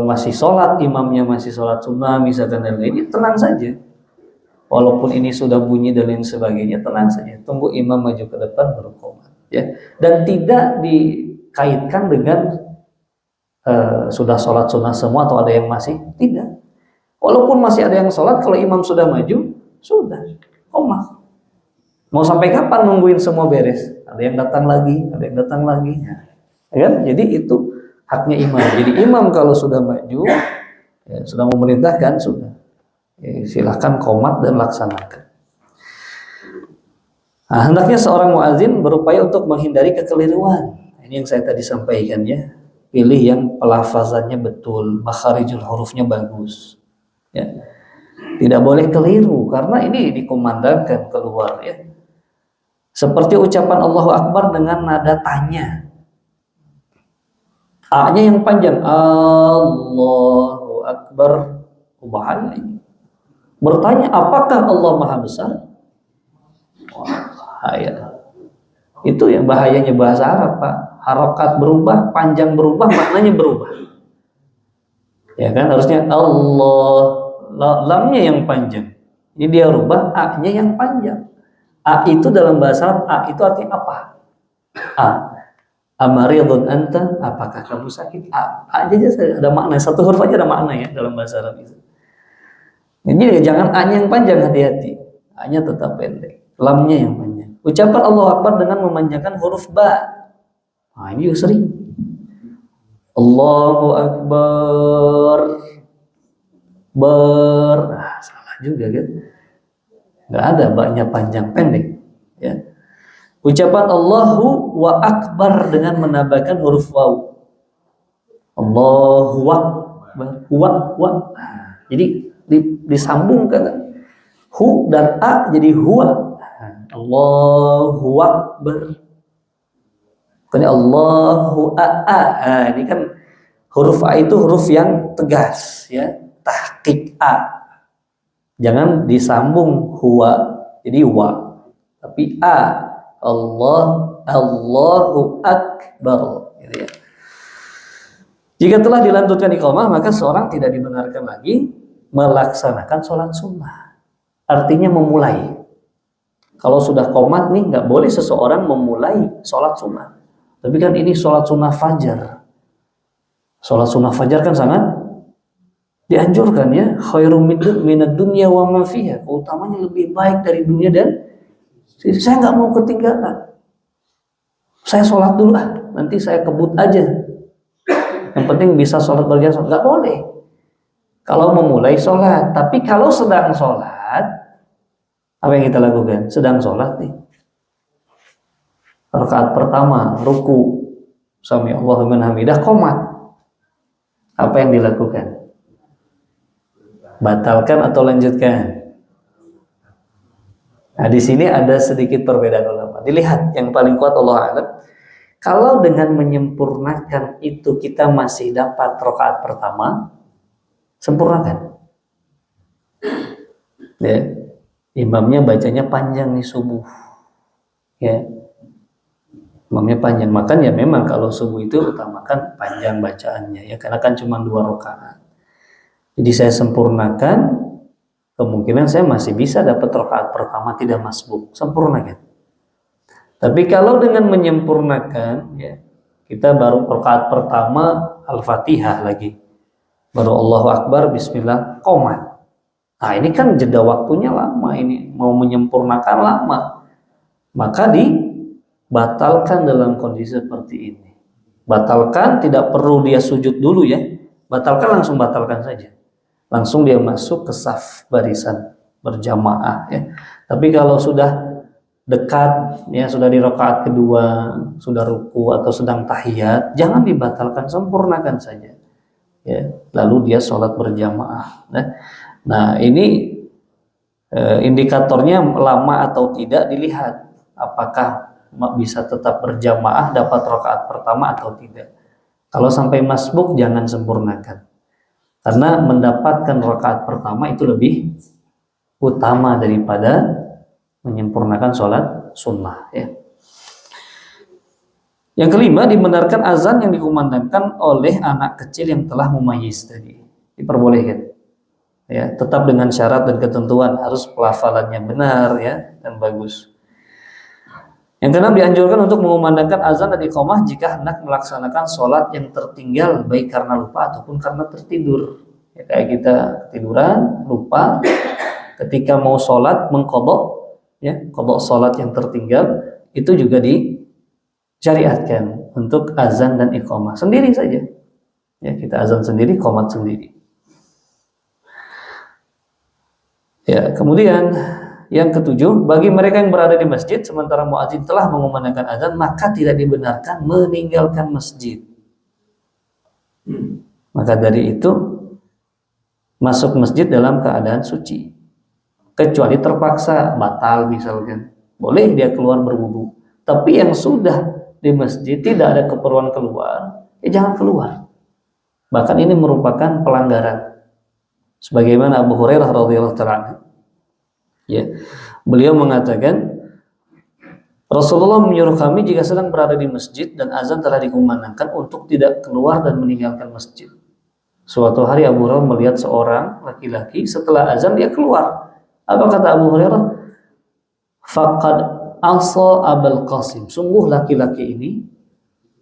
masih sholat, imamnya masih sholat sunnah misalkan dan lainnya, tenang saja. Walaupun ini sudah bunyi dan lain sebagainya, tenang saja. Tunggu imam maju ke depan baru qomat, ya. Dan tidak dikaitkan dengan sudah sholat sunnah semua atau ada yang masih tidak. Walaupun masih ada yang sholat, kalau imam sudah maju, sudah qomat. Mau sampai kapan nungguin semua beres? Ada yang datang lagi, ada yang datang lagi, ya kan? Jadi itu haknya imam. Jadi imam kalau sudah maju, ya, sudah memerintahkan, sudah ya, silahkan qomat dan laksanakan. Nah, hendaknya seorang muadzin berupaya untuk menghindari kekeliruan. Ini yang saya tadi sampaikan ya. Pilih yang pelafazannya betul, makharijul hurufnya bagus. Ya. Tidak boleh keliru karena ini dikumandangkan keluar ya. Seperti ucapan Allahu Akbar dengan nada tanya. A-nya yang panjang. Allahu Akbar. Bahaya ini. Bertanya apakah Allah Maha Besar? Bahaya. Itu yang bahayanya bahasa Arab, Pak. Harokat berubah, panjang berubah, maknanya berubah. Ya kan, harusnya Allah, lamnya yang panjang. Ini dia rubah, A-nya yang panjang. A itu dalam bahasa Arab, A itu artinya apa? A. Amaridun anta, apakah kamu sakit? A aja ada makna, satu huruf aja ada makna ya dalam bahasa Arab itu. Jadi jangan A-nya yang panjang, hati-hati. A-nya tetap pendek, lamnya yang panjang. Ucapan Allahu Akbar dengan memanjangkan huruf ba. Nah, ini juga sering. Allahu Akbar. Nah, salah juga kan? Nggak ada ba-nya panjang pendek. Ya. Ucapan Allahu wa Akbar dengan menambahkan huruf waw. Allahu Akbar. Wa. Nah, jadi disambungkan hu dan a jadi huwa. Allahu Akbar. Bukannya Allahu a. Ini kan huruf a itu huruf yang tegas ya, tahqiq a. Jangan disambung huwa jadi wa, tapi a. Allahu Akbar gitu ya. Jika telah dilanjutkan iqamah, maka seorang tidak dibenarkan lagi melaksanakan sholat sunnah. Artinya memulai. Kalau sudah qomat nih, nggak boleh seseorang memulai sholat sunnah. Tapi kan ini sholat sunnah fajar. Sholat sunnah fajar kan sangat dianjurkan ya. Khairum minad dunya wa ma fiha. Utamanya lebih baik dari dunia dan saya nggak mau ketinggalan. Saya sholat dulu lah, nanti saya kebut aja. Yang penting bisa sholat berjamaah. Nggak boleh. Kalau memulai sholat, tapi kalau sedang sholat, apa yang kita lakukan? Sedang sholat nih. Rakaat pertama, ruku, sami Allahu liman hamidah, qomat. Apa yang dilakukan? Batalkan atau lanjutkan? Nah, di sini ada sedikit perbedaan ulama. Dilihat yang paling kuat Allah a'lam. Kalau dengan menyempurnakan itu kita masih dapat rakaat pertama, sempurnakan. Ya. Imamnya bacanya panjang nih subuh. Ya. Imamnya panjang, makanya memang kalau subuh itu utamakan panjang bacaannya ya, karena kan cuma 2 rakaat. Jadi saya sempurnakan, kemungkinan saya masih bisa dapat rakaat pertama tidak masbuk, sempurnakan. Tapi kalau dengan menyempurnakan ya, kita baru rakaat pertama Al-Fatihah lagi, baru Allahu Akbar, Bismillah, qomat. Nah ini kan jeda waktunya lama, ini mau menyempurnakan lama, maka batalkan dalam kondisi seperti ini. Batalkan, tidak perlu dia sujud dulu ya. batalkan, langsung batalkan saja. Langsung dia masuk ke saf barisan berjamaah ya. Tapi kalau sudah dekat ya, sudah di rakaat kedua, sudah ruku atau sedang tahiyat, jangan dibatalkan, sempurnakan saja. Ya, lalu dia sholat berjamaah. Nah, ini indikatornya lama atau tidak dilihat, apakah bisa tetap berjamaah dapat rakaat pertama atau tidak. Kalau sampai masbuk jangan sempurnakan, karena mendapatkan rakaat pertama itu lebih utama daripada menyempurnakan sholat sunnah ya. Yang kelima, dibenarkan azan yang dikumandangkan oleh anak kecil yang telah mumayyiz tadi, diperbolehkan ya, tetap dengan syarat dan ketentuan, harus pelafalannya benar ya dan bagus. Yang keenam, dianjurkan untuk mengumandangkan azan dan iqamah jika hendak melaksanakan sholat yang tertinggal, baik karena lupa ataupun karena tertidur ya, kayak kita tiduran lupa ketika mau sholat mengqadha ya, qadha sholat yang tertinggal, itu juga disyariatkan untuk azan dan iqamah sendiri saja ya, kita azan sendiri, qomat sendiri ya. Kemudian yang ketujuh, bagi mereka yang berada di masjid sementara muadzin telah mengumandangkan azan, maka tidak dibenarkan meninggalkan masjid. Maka dari itu masuk masjid dalam keadaan suci, kecuali terpaksa batal misalkan, boleh dia keluar berwudu. Tapi yang sudah di masjid tidak ada keperluan keluar, ya jangan keluar. Bahkan ini merupakan pelanggaran. Sebagaimana Abu Hurairah radhiyallahu ta'ala ya, beliau mengatakan Rasulullah menyuruh kami jika sedang berada di masjid dan azan telah dikumandangkan untuk tidak keluar dan meninggalkan masjid. Suatu hari Abu Hurairah melihat seorang laki-laki setelah azan dia keluar. Apa kata Abu Hurairah? Faqad asa Abul Qasim, sungguh laki-laki ini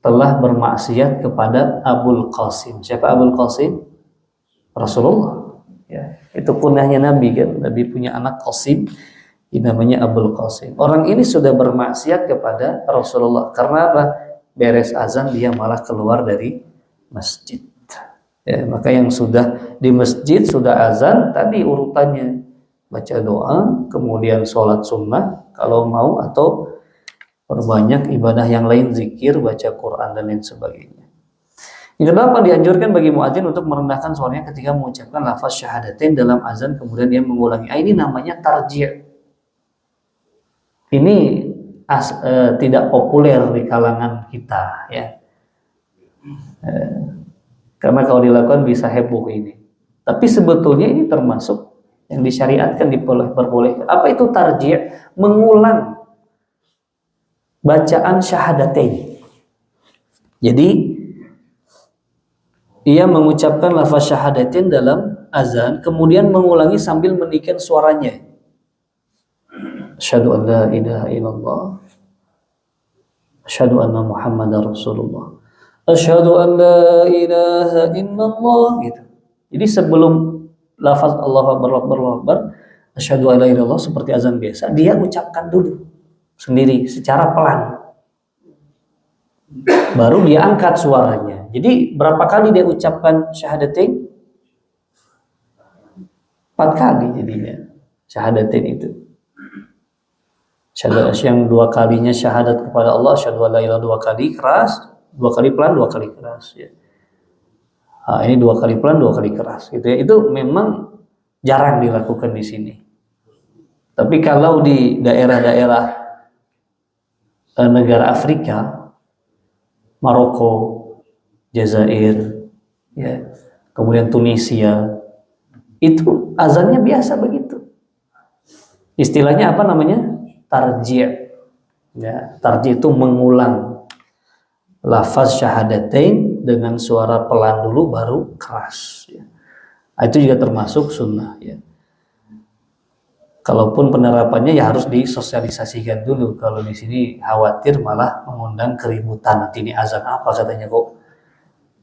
telah bermaksiat kepada Abul Qasim. Siapa Abul Qasim? Rasulullah ya, itu kunyahnya Nabi kan. Nabi punya anak Qasim, namanya Abul Qasim. Orang ini sudah bermaksiat kepada Rasulullah karena apa? Beres azan dia malah keluar dari masjid ya. Maka yang sudah di masjid, sudah azan, tadi urutannya baca doa, kemudian sholat sunnah kalau mau, atau perbanyak ibadah yang lain, zikir, baca Quran dan lain sebagainya. Yang kedelapan, dianjurkan bagi muadzin untuk merendahkan suaranya ketika mengucapkan lafaz syahadatain dalam azan, kemudian dia mengulangi. Ini namanya tarji'. Ini tidak populer di kalangan kita ya, karena kalau dilakukan bisa heboh ini. Tapi sebetulnya ini termasuk yang disyariatkan, diperbolehkan. Apa itu tarji'? Mengulang bacaan syahadatain. Jadi ia mengucapkan lafaz syahadatain dalam azan, kemudian mengulangi sambil menaikkan suaranya. Asyhadu an la ilaha illallah, asyhadu anna Muhammadar Rasulullah, asyhadu an la ilaha illallah gitu. Jadi sebelum lafaz Allahu Akbar, Allahu Akbar, asyhadu an la ilaha illallah seperti azan biasa, dia ucapkan dulu sendiri secara pelan. Baru dia angkat suaranya. Jadi berapa kali dia ucapkan syahadatain? 4 kali jadinya syahadatain itu. Syahadat yang 2 kalinya syahadat kepada Allah, asyhadu an la ilaha, 2 kali keras, 2 kali pelan, 2 kali keras ya. Nah, ini 2 kali pelan, 2 kali keras gitu ya. Itu memang jarang dilakukan di sini. Tapi kalau di daerah-daerah negara Afrika, Maroko, Jazair, ya, kemudian Tunisia, itu azannya biasa begitu. Istilahnya apa namanya? Tarji'. Ya, tarji' itu mengulang lafaz syahadatain dengan suara pelan dulu baru keras. Ya. Itu juga termasuk sunnah. Ya. Kalaupun penerapannya ya harus disosialisasikan dulu. Kalau di sini khawatir malah mengundang keributan. Nanti ini azan apa katanya, kok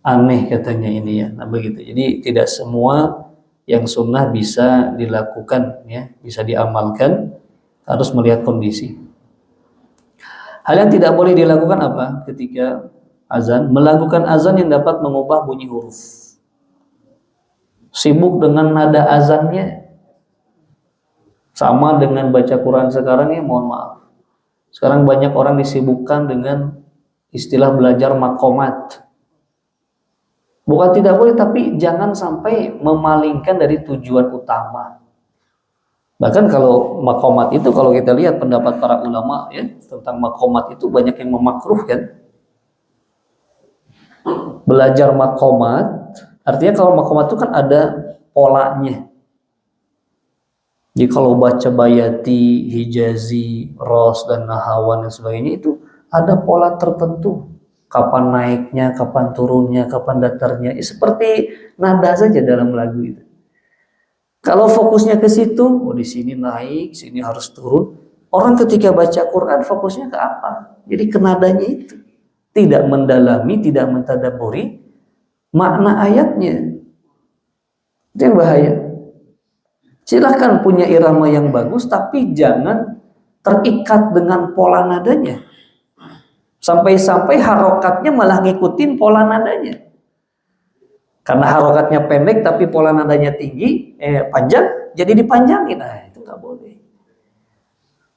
aneh katanya ini ya. Nah begitu. Jadi tidak semua yang sunnah bisa dilakukan ya, bisa diamalkan, harus melihat kondisi. Hal yang tidak boleh dilakukan apa? Ketika azan, melakukan azan yang dapat mengubah bunyi huruf. sibuk dengan nada azannya, sama dengan baca Quran sekarang ya, mohon maaf. Sekarang banyak orang disibukkan dengan istilah belajar makomat. Bukan tidak boleh, tapi jangan sampai memalingkan dari tujuan utama. Bahkan kalau makomat itu, kalau kita lihat pendapat para ulama ya tentang makomat itu, banyak yang memakruhkan. Belajar makomat, artinya kalau makomat itu kan ada polanya. Jadi kalau baca bayati, hijazi, ros, dan nahawan dan sebagainya itu ada pola tertentu. Kapan naiknya, kapan turunnya, kapan datarnya. Seperti nada saja dalam lagu itu. Kalau fokusnya ke situ, oh di sini naik, sini harus turun. Orang ketika baca Quran fokusnya ke apa? Jadi ke nadanya itu. Tidak mendalami, tidak mentadaburi makna ayatnya. Itu yang bahaya. Silahkan punya irama yang bagus, tapi jangan terikat dengan pola nadanya. Sampai-sampai harokatnya malah ngikutin pola nadanya. Karena harokatnya pendek, tapi pola nadanya tinggi, panjang, jadi dipanjangin. Nah, itu nggak boleh.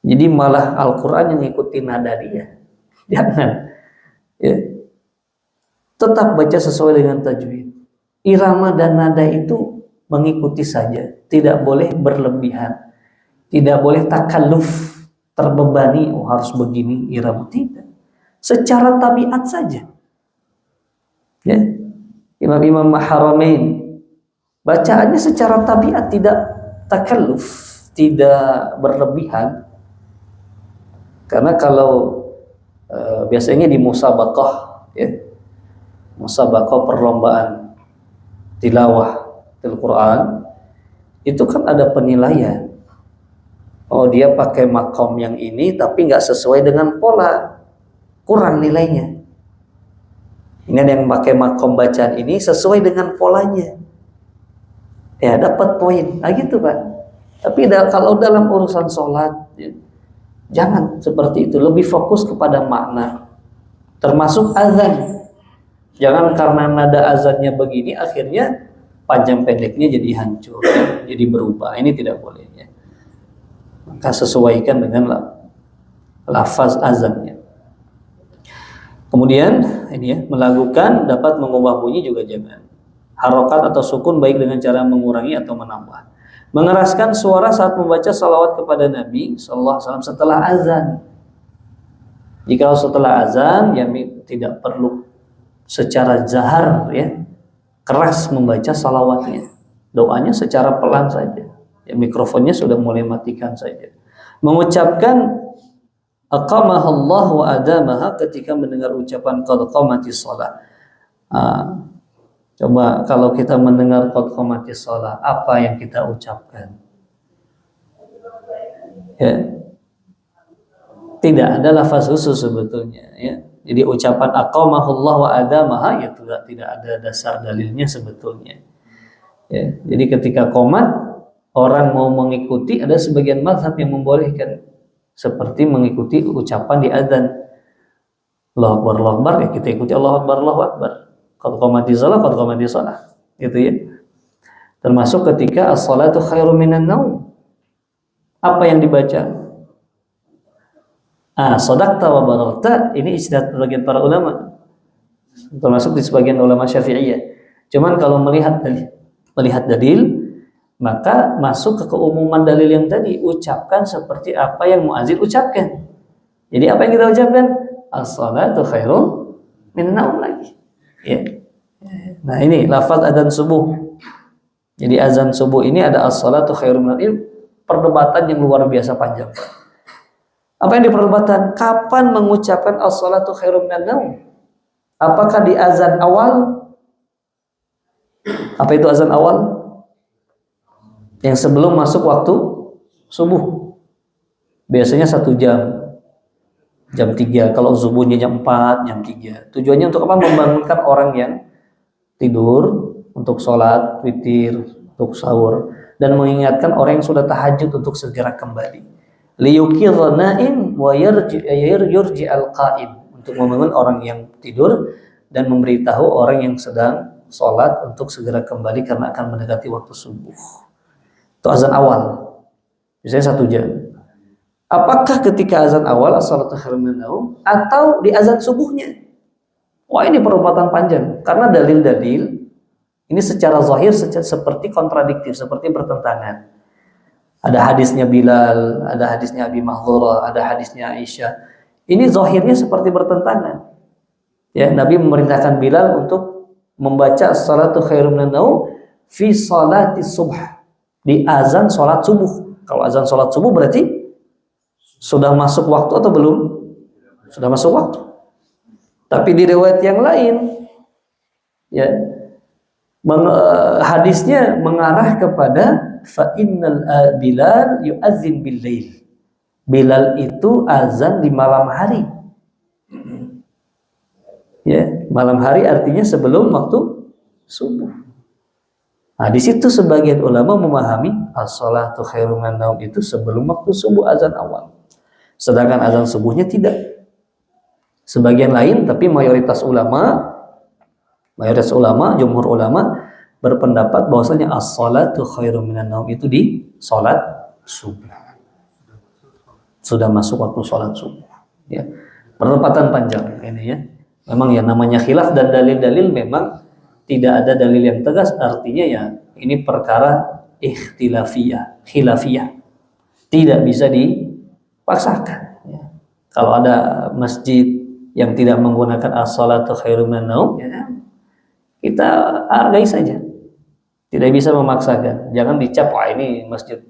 Jadi malah Al-Quran yang ngikutin nada dia. Jangan. Ya. Tetap baca sesuai dengan tajwid. Irama dan nada itu mengikuti saja, tidak boleh berlebihan, tidak boleh takalluf, terbebani, oh harus begini irama, tidak. Secara tabiat saja. Ya. Imam-imam Haramain bacaannya secara tabiat, tidak takalluf, tidak berlebihan. Karena kalau biasanya di musabaqah ya, musabaqah perlombaan tilawah Al-Quran itu kan ada penilaian. Oh dia pakai makom yang ini tapi nggak sesuai dengan pola, kurang nilainya. Ini ada yang pakai makom bacaan ini sesuai dengan polanya, ya dapat poin. Nah gitu Pak. Tapi kalau dalam urusan sholat ya, jangan seperti itu. Lebih fokus kepada makna, termasuk azan. Jangan karena nada azannya begini akhirnya panjang pendeknya jadi hancur, jadi berubah. Ini tidak boleh ya. Maka sesuaikan dengan lafaz azannya. Kemudian ini ya, melakukan dapat mengubah bunyi juga jangan. Harokat atau sukun baik dengan cara mengurangi atau menambah. Mengeraskan suara saat membaca salawat kepada Nabi sallallahu alaihi wasallam setelah azan. Jika setelah azan ya tidak perlu secara jahar ya, keras membaca salawatnya, doanya secara pelan saja ya, mikrofonnya sudah mulai matikan saja. Mengucapkan aqamahallah wa adamaha ketika mendengar ucapan qad qamatis shalah. Coba kalau kita mendengar qad qamatis shalah, apa yang kita ucapkan ya? Tidak ada lafaz khusus sebetulnya ya. Jadi ucapan aqamahullah wa adamaha ya tidak ada dasar dalilnya sebetulnya. Ya, jadi ketika qomat orang mau mengikuti, ada sebagian mazhab yang membolehkan seperti mengikuti ucapan di adzan. Allahu Akbar, Allahu Akbar, ya kita ikuti Allahu Akbar, Allahu Akbar. Qad qamatis shalah, qad qamatis shalah. Gitu ya. Termasuk ketika as-salatu khairum minan naum. Apa yang dibaca? Shadaqta wa bararta, ini ijtihad bagian para ulama, termasuk di sebagian ulama Syafi'iyah. Cuman kalau melihat dalil, maka masuk ke keumuman dalil yang tadi, ucapkan seperti apa yang muadzin ucapkan. Jadi apa yang kita ucapkan? As-salatu khairum minan naum lagi. Ya. Nah ini lafaz adzan subuh. Jadi azan subuh ini ada as-salatu khairum minan naum. Perdebatan yang luar biasa panjang. Apa yang diperdebatkan? Kapan mengucapkan as-salatu khairum minan naum? Apakah di azan awal? Apa itu azan awal? Yang sebelum masuk waktu subuh. Biasanya 1 jam. Jam 3. Kalau subuhnya jam 4, jam 3. Tujuannya untuk apa? Membangunkan orang yang tidur untuk sholat, witir, untuk sahur. Dan mengingatkan orang yang sudah tahajud untuk segera kembali. Liyuqidha na'im wa yurji al-qa'im, untuk membangun orang yang tidur dan memberitahu orang yang sedang sholat untuk segera kembali karena akan mendekati waktu subuh. Itu azan awal, misalnya 1 jam. Apakah ketika azan awal as-salatu khairun minan naum atau di azan subuhnya? Wah, ini perdebatan panjang karena dalil-dalil ini secara zahir seperti kontradiktif, seperti bertentangan. Ada hadisnya Bilal, ada hadisnya Abi Mahdhurah, ada hadisnya Aisyah. Ini zahirnya seperti bertentangan. Ya, Nabi memerintahkan Bilal untuk membaca as-salatu khairun minan naum fi salati subh, di azan salat subuh. Kalau azan salat subuh berarti sudah masuk waktu atau belum? Sudah masuk waktu. Tapi di riwayat yang lain, ya, hadisnya mengarah kepada fa innal Bilal yu'adzin bil lail. Bilal itu azan di malam hari. Ya, malam hari artinya sebelum waktu subuh. Nah, di situ sebagian ulama memahami as-salatu khairun minan naum itu sebelum waktu subuh, azan awal. Sedangkan azan subuhnya tidak. Sebagian lain, tapi mayoritas ulama, jumhur ulama berpendapat bahwasanya as-salatu khairum minan naum itu di salat subuh. Sudah masuk waktu salat subuh. Ya. Perdebatan panjang ini ya. Memang ya namanya khilaf dan dalil-dalil memang tidak ada dalil yang tegas, artinya ya ini perkara ikhtilafiyah, khilafiyah. Tidak bisa dipaksakan. Ya. Kalau ada masjid yang tidak menggunakan as-salatu khairum minan naum, ya, kita hargai saja. Tidak bisa memaksakan. Jangan dicap, wah ini masjid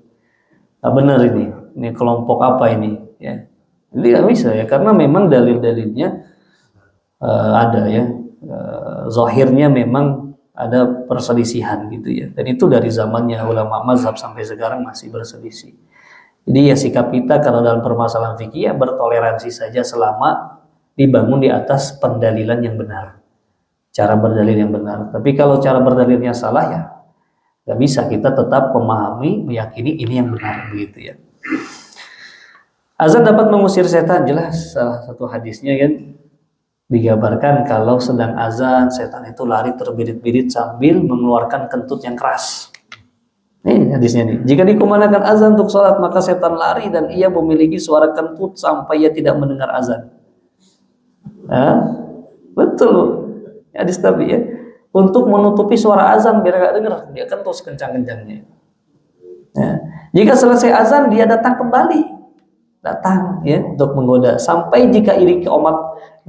nggak benar ini kelompok apa ini, ya. Jadi nggak bisa ya, karena memang dalil-dalilnya ada ya, zahirnya memang ada perselisihan gitu ya. Dan itu dari zamannya ulama mazhab sampai sekarang masih berselisih. Jadi ya sikap kita kalau dalam permasalahan fikih ya bertoleransi saja selama dibangun di atas pendalilan yang benar, cara berdalil yang benar. Tapi kalau cara berdalilnya salah ya nggak bisa, kita tetap memahami, meyakini ini yang benar begitu ya. Azan dapat mengusir setan, jelas salah satu hadisnya kan digambarkan kalau sedang azan setan itu lari terbirit-birit sambil mengeluarkan kentut yang keras. Ini hadisnya nih. Jika dikumandangkan azan untuk sholat maka setan lari dan ia memiliki suara kentut sampai ia tidak mendengar azan. Betul hadis Nabi ya, untuk menutupi suara azan biar gak dengar, dia kentut kencang-kencangnya. Ya. Jika selesai azan dia datang kembali, ya untuk menggoda, sampai jika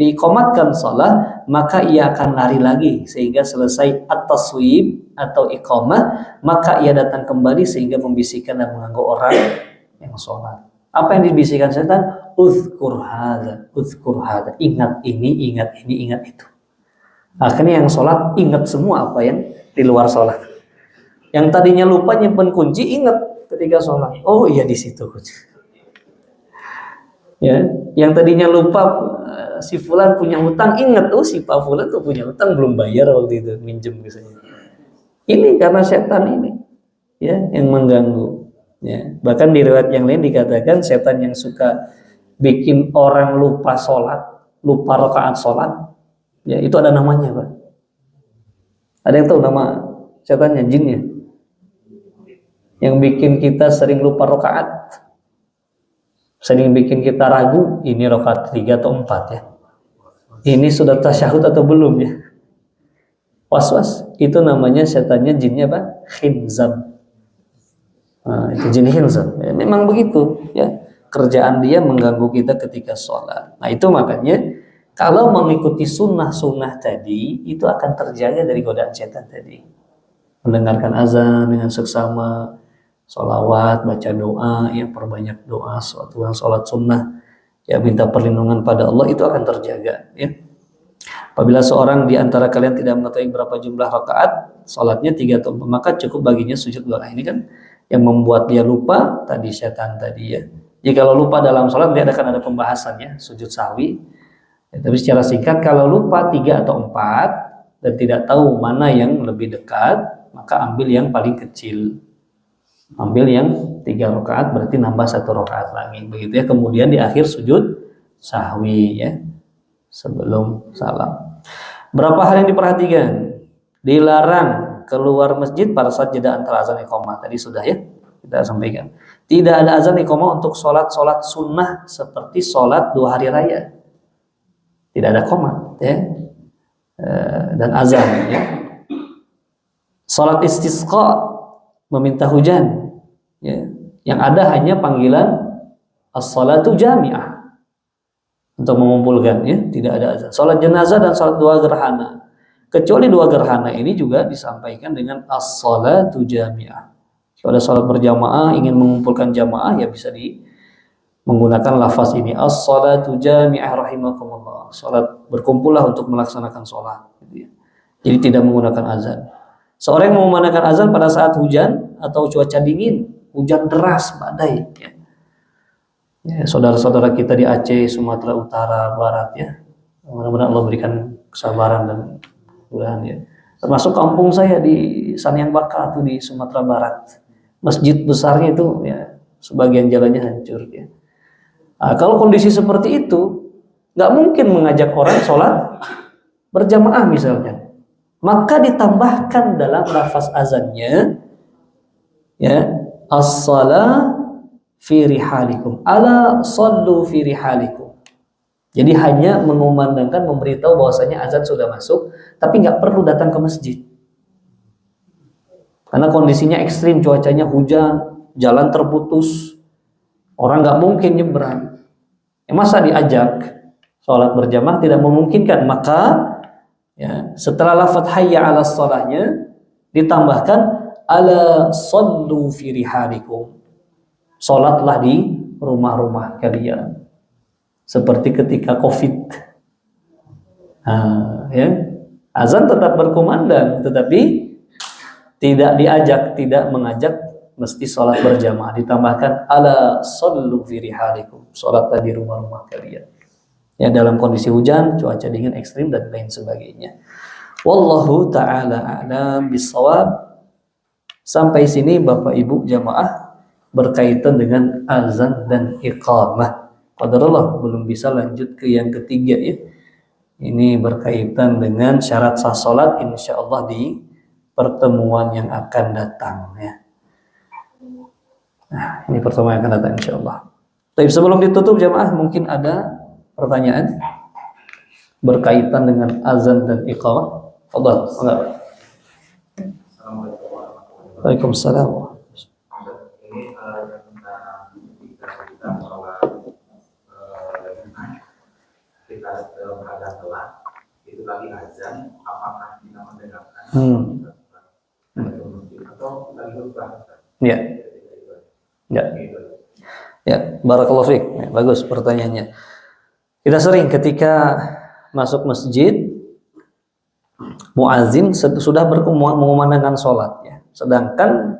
dikomatkan sholat maka ia akan lari lagi sehingga selesai at-taswib atau iqamah, maka ia datang kembali sehingga membisikkan dan mengganggu orang yang sholat. Apa yang dibisikkan setan? Uzkur hadza, ingat ini, ingat itu. Akhirnya yang sholat ingat semua apa yang di luar sholat. Yang tadinya lupa nyimpen kunci ingat ketika sholat. Oh iya di situ kunci. Ya, yang tadinya lupa si fulan punya hutang ingat, oh si Pak Fulan tuh punya hutang belum bayar waktu itu minjem misalnya. Ini karena setan ini ya yang mengganggu. Ya, bahkan di riwayat yang lain dikatakan setan yang suka bikin orang lupa sholat, lupa rakaat sholat, ya itu ada namanya Pak. Ada yang tahu nama setannya, jinnya? Yang bikin kita sering lupa rakaat, sering bikin kita ragu, ini rakaat 3 atau 4 ya. Ini sudah tasyahud atau belum ya? Was-was, itu namanya setannya jinnya apa? Khinzab. Nah, itu jin khinzab. Ya, memang begitu ya. Kerjaan dia mengganggu kita ketika sholat. Nah itu makanya kalau mengikuti sunnah-sunnah tadi itu akan terjaga dari godaan setan tadi. Mendengarkan azan dengan seksama, sholawat, baca doa, ya perbanyak doa, suatu yang sholat sunnah, ya minta perlindungan pada Allah, itu akan terjaga. Ya. Apabila seorang di antara kalian tidak mengetahui berapa jumlah rakaat, sholatnya 3 atau 4, maka cukup baginya sujud doa. Ini kan yang membuat dia lupa tadi setan tadi ya. Jika lupa dalam sholat dia akan ada pembahasannya sujud sahwi. Ya, tapi secara singkat kalau lupa 3 atau 4 dan tidak tahu mana yang lebih dekat, maka ambil yang paling kecil. Ambil yang 3 rakaat berarti nambah 1 rakaat lagi. Begitu ya. Kemudian di akhir sujud sahwi ya. Sebelum salam. Berapa hal yang diperhatikan Dilarang keluar masjid pada saat jeda antara azan iqamah. Tadi sudah ya kita sampaikan. Tidak ada azan iqamah untuk sholat sunnah seperti sholat 2 hari raya. Tidak ada qomat ya. Dan azan ya. Sholat istisqa meminta hujan ya. Yang ada hanya panggilan as-salatu jami'ah untuk mengumpulkan ya, tidak ada azan. Sholat jenazah dan sholat 2 gerhana. Kecuali 2 gerhana ini juga disampaikan dengan as-salatu jami'ah. Kalau ada sholat berjamaah ingin mengumpulkan jamaah ya bisa menggunakan lafaz ini as-salatu jami'ah rahimakumullah. Sholat berkumpullah untuk melaksanakan sholat gitu ya. Jadi tidak menggunakan azan. Seorang yang mengumandangkan azan pada saat hujan atau cuaca dingin, hujan deras, badai ya. Ya, saudara-saudara kita di Aceh, Sumatera Utara, Barat ya. Mudah-mudahan Allah berikan kesabaran dan mudahan ya. Termasuk kampung saya di Sanyang Baka tuh di Sumatera Barat. Masjid besarnya itu ya sebagian jalannya hancur ya. Nah, kalau kondisi seperti itu, nggak mungkin mengajak orang sholat berjamaah misalnya. Maka ditambahkan dalam lafaz azannya ya as-shalah fi rihalikum ala sallu fi rihalikum. Jadi hanya mengumandangkan, memberitahu bahwasanya azan sudah masuk, tapi nggak perlu datang ke masjid. Karena kondisinya ekstrim, cuacanya hujan, jalan terputus, orang nggak mungkin nyebrang. Ya, masa diajak sholat berjamaah tidak memungkinkan, maka ya, setelah lafaz hayya 'alas sholahnya ditambahkan ala sallu fi rihalikum. Sholatlah di rumah-rumah kalian. Seperti ketika Covid. Nah, ya. Azan tetap berkumandang, tetapi tidak diajak, tidak mengajak mesti sholat berjamaah. Ditambahkan ala sallu fi rihalikum. Sholatlah di rumah-rumah kalian. Ya, dalam kondisi hujan, cuaca dingin ekstrim dan lain sebagainya. Wallahu ta'ala a'lam bissawab. Sampai sini Bapak Ibu jamaah berkaitan dengan azan dan iqamah. Qadarullah belum bisa lanjut ke yang ketiga ya. Ini berkaitan dengan syarat sah salat insyaallah di pertemuan yang akan datang ya. Nah, ini pertemuan yang akan datang insyaallah. Tapi sebelum ditutup jamaah mungkin ada pertanyaan berkaitan dengan azan dan iqamah. Allah, enggak. Waalaikumsalam. Ini kita bahwa kita berada telat itu lagi azan, apakah kita mendengarkan atau lagi khutbah? Ya. Ya. Ya, barakallahu fiik. Ya, bagus pertanyaannya. Kita sering ketika masuk masjid muazin sudah mengumandangkan sholat ya. Sedangkan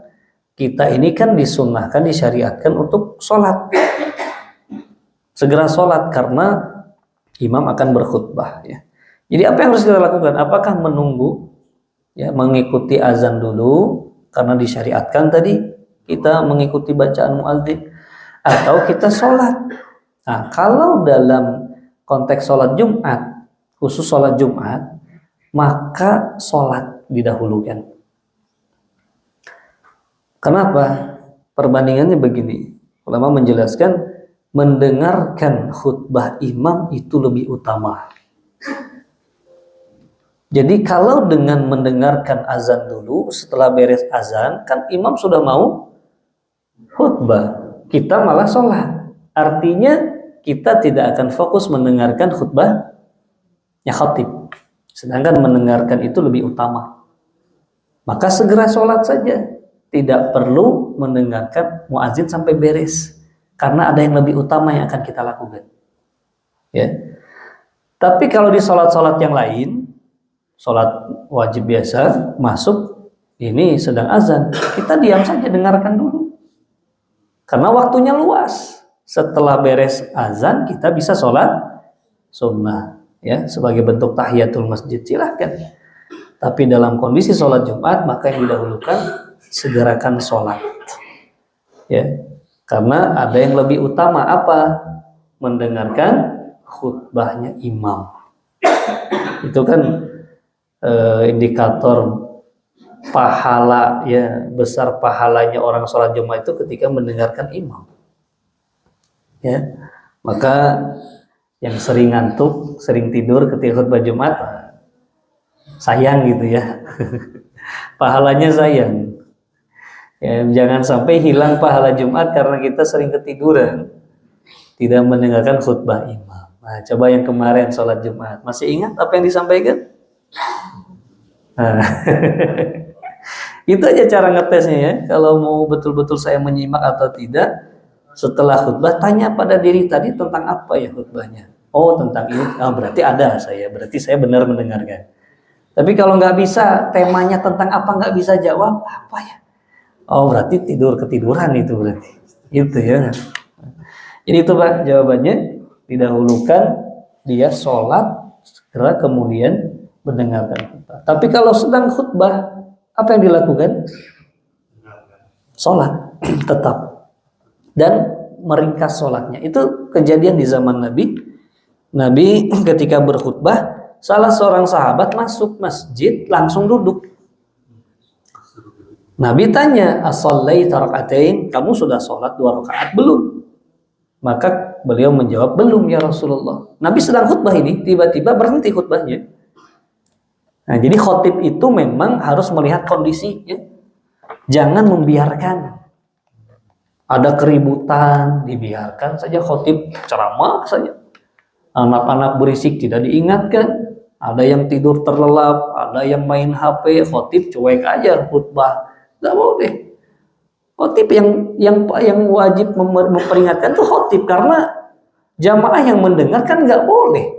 kita ini kan disunnahkan, disyariatkan untuk sholat. Segera sholat karena imam akan berkhutbah ya. Jadi apa yang harus kita lakukan? Apakah menunggu ya, mengikuti azan dulu karena disyariatkan tadi kita mengikuti bacaan muadzin, atau kita sholat? Nah, kalau dalam konteks sholat Jumat, khusus sholat Jumat, maka sholat didahulukan. Kenapa? Perbandingannya begini. Ulama menjelaskan mendengarkan khutbah imam itu lebih utama. Jadi kalau dengan mendengarkan azan dulu, setelah beres azan, kan imam sudah mau khutbah. Kita malah sholat. Artinya kita tidak akan fokus mendengarkan khutbahnya khatib. Sedangkan mendengarkan itu lebih utama. Maka segera sholat saja. Tidak perlu mendengarkan muazin sampai beres. Karena ada yang lebih utama yang akan kita lakukan. Ya. Tapi kalau di sholat-sholat yang lain, sholat wajib biasa, masuk, ini sedang azan, kita diam saja, dengarkan dulu. Karena waktunya luas. Setelah beres azan, kita bisa sholat sunnah. Ya, sebagai bentuk tahiyatul masjid, silahkan. Tapi dalam kondisi sholat Jumat, maka yang didahulukan segerakan sholat. Ya, karena ada yang lebih utama apa? Mendengarkan khutbahnya imam. Itu kan indikator pahala, ya, besar pahalanya orang sholat Jumat itu ketika mendengarkan imam. Ya, maka yang sering ngantuk, sering tidur ketika khutbah Jumat, sayang gitu ya. Pahalanya sayang. Ya, jangan sampai hilang pahala Jumat karena kita sering ketiduran, tidak mendengarkan khutbah imam. Nah, coba yang kemarin sholat Jumat, masih ingat apa yang disampaikan? Nah, itu aja cara ngetesnya ya. Kalau mau betul-betul saya menyimak atau tidak, setelah khutbah tanya pada diri tadi tentang apa ya khutbahnya. Oh, tentang ini. Oh, berarti ada saya. Berarti saya benar mendengarkan. Tapi kalau nggak bisa temanya tentang apa, nggak bisa jawab apa ya? Oh, berarti ketiduran itu berarti. Gitu ya. Jadi itu Pak jawabannya. Didahulukan dia sholat, segera kemudian mendengarkan khutbah. Tapi kalau sedang khutbah, apa yang dilakukan? Sholat tetap dan meringkas sholatnya. Itu kejadian di zaman Nabi. Nabi ketika berkhutbah, salah seorang sahabat masuk masjid langsung duduk. Nabi tanya, "As-shallaita raka'atain?" Kamu sudah sholat 2 rakaat belum? Maka beliau menjawab, "Belum ya Rasulullah." Nabi sedang khutbah ini, tiba-tiba berhenti khutbahnya. Nah, jadi khotib itu memang harus melihat kondisinya. Jangan membiarkan ada keributan, dibiarkan saja khotib ceramah saja. Anak-anak berisik tidak diingatkan, ada yang tidur terlelap, ada yang main HP, khotib cuek aja khutbah. Nggak boleh. Khotib yang wajib memperingatkan itu khotib, karena jamaah yang mendengar kan nggak boleh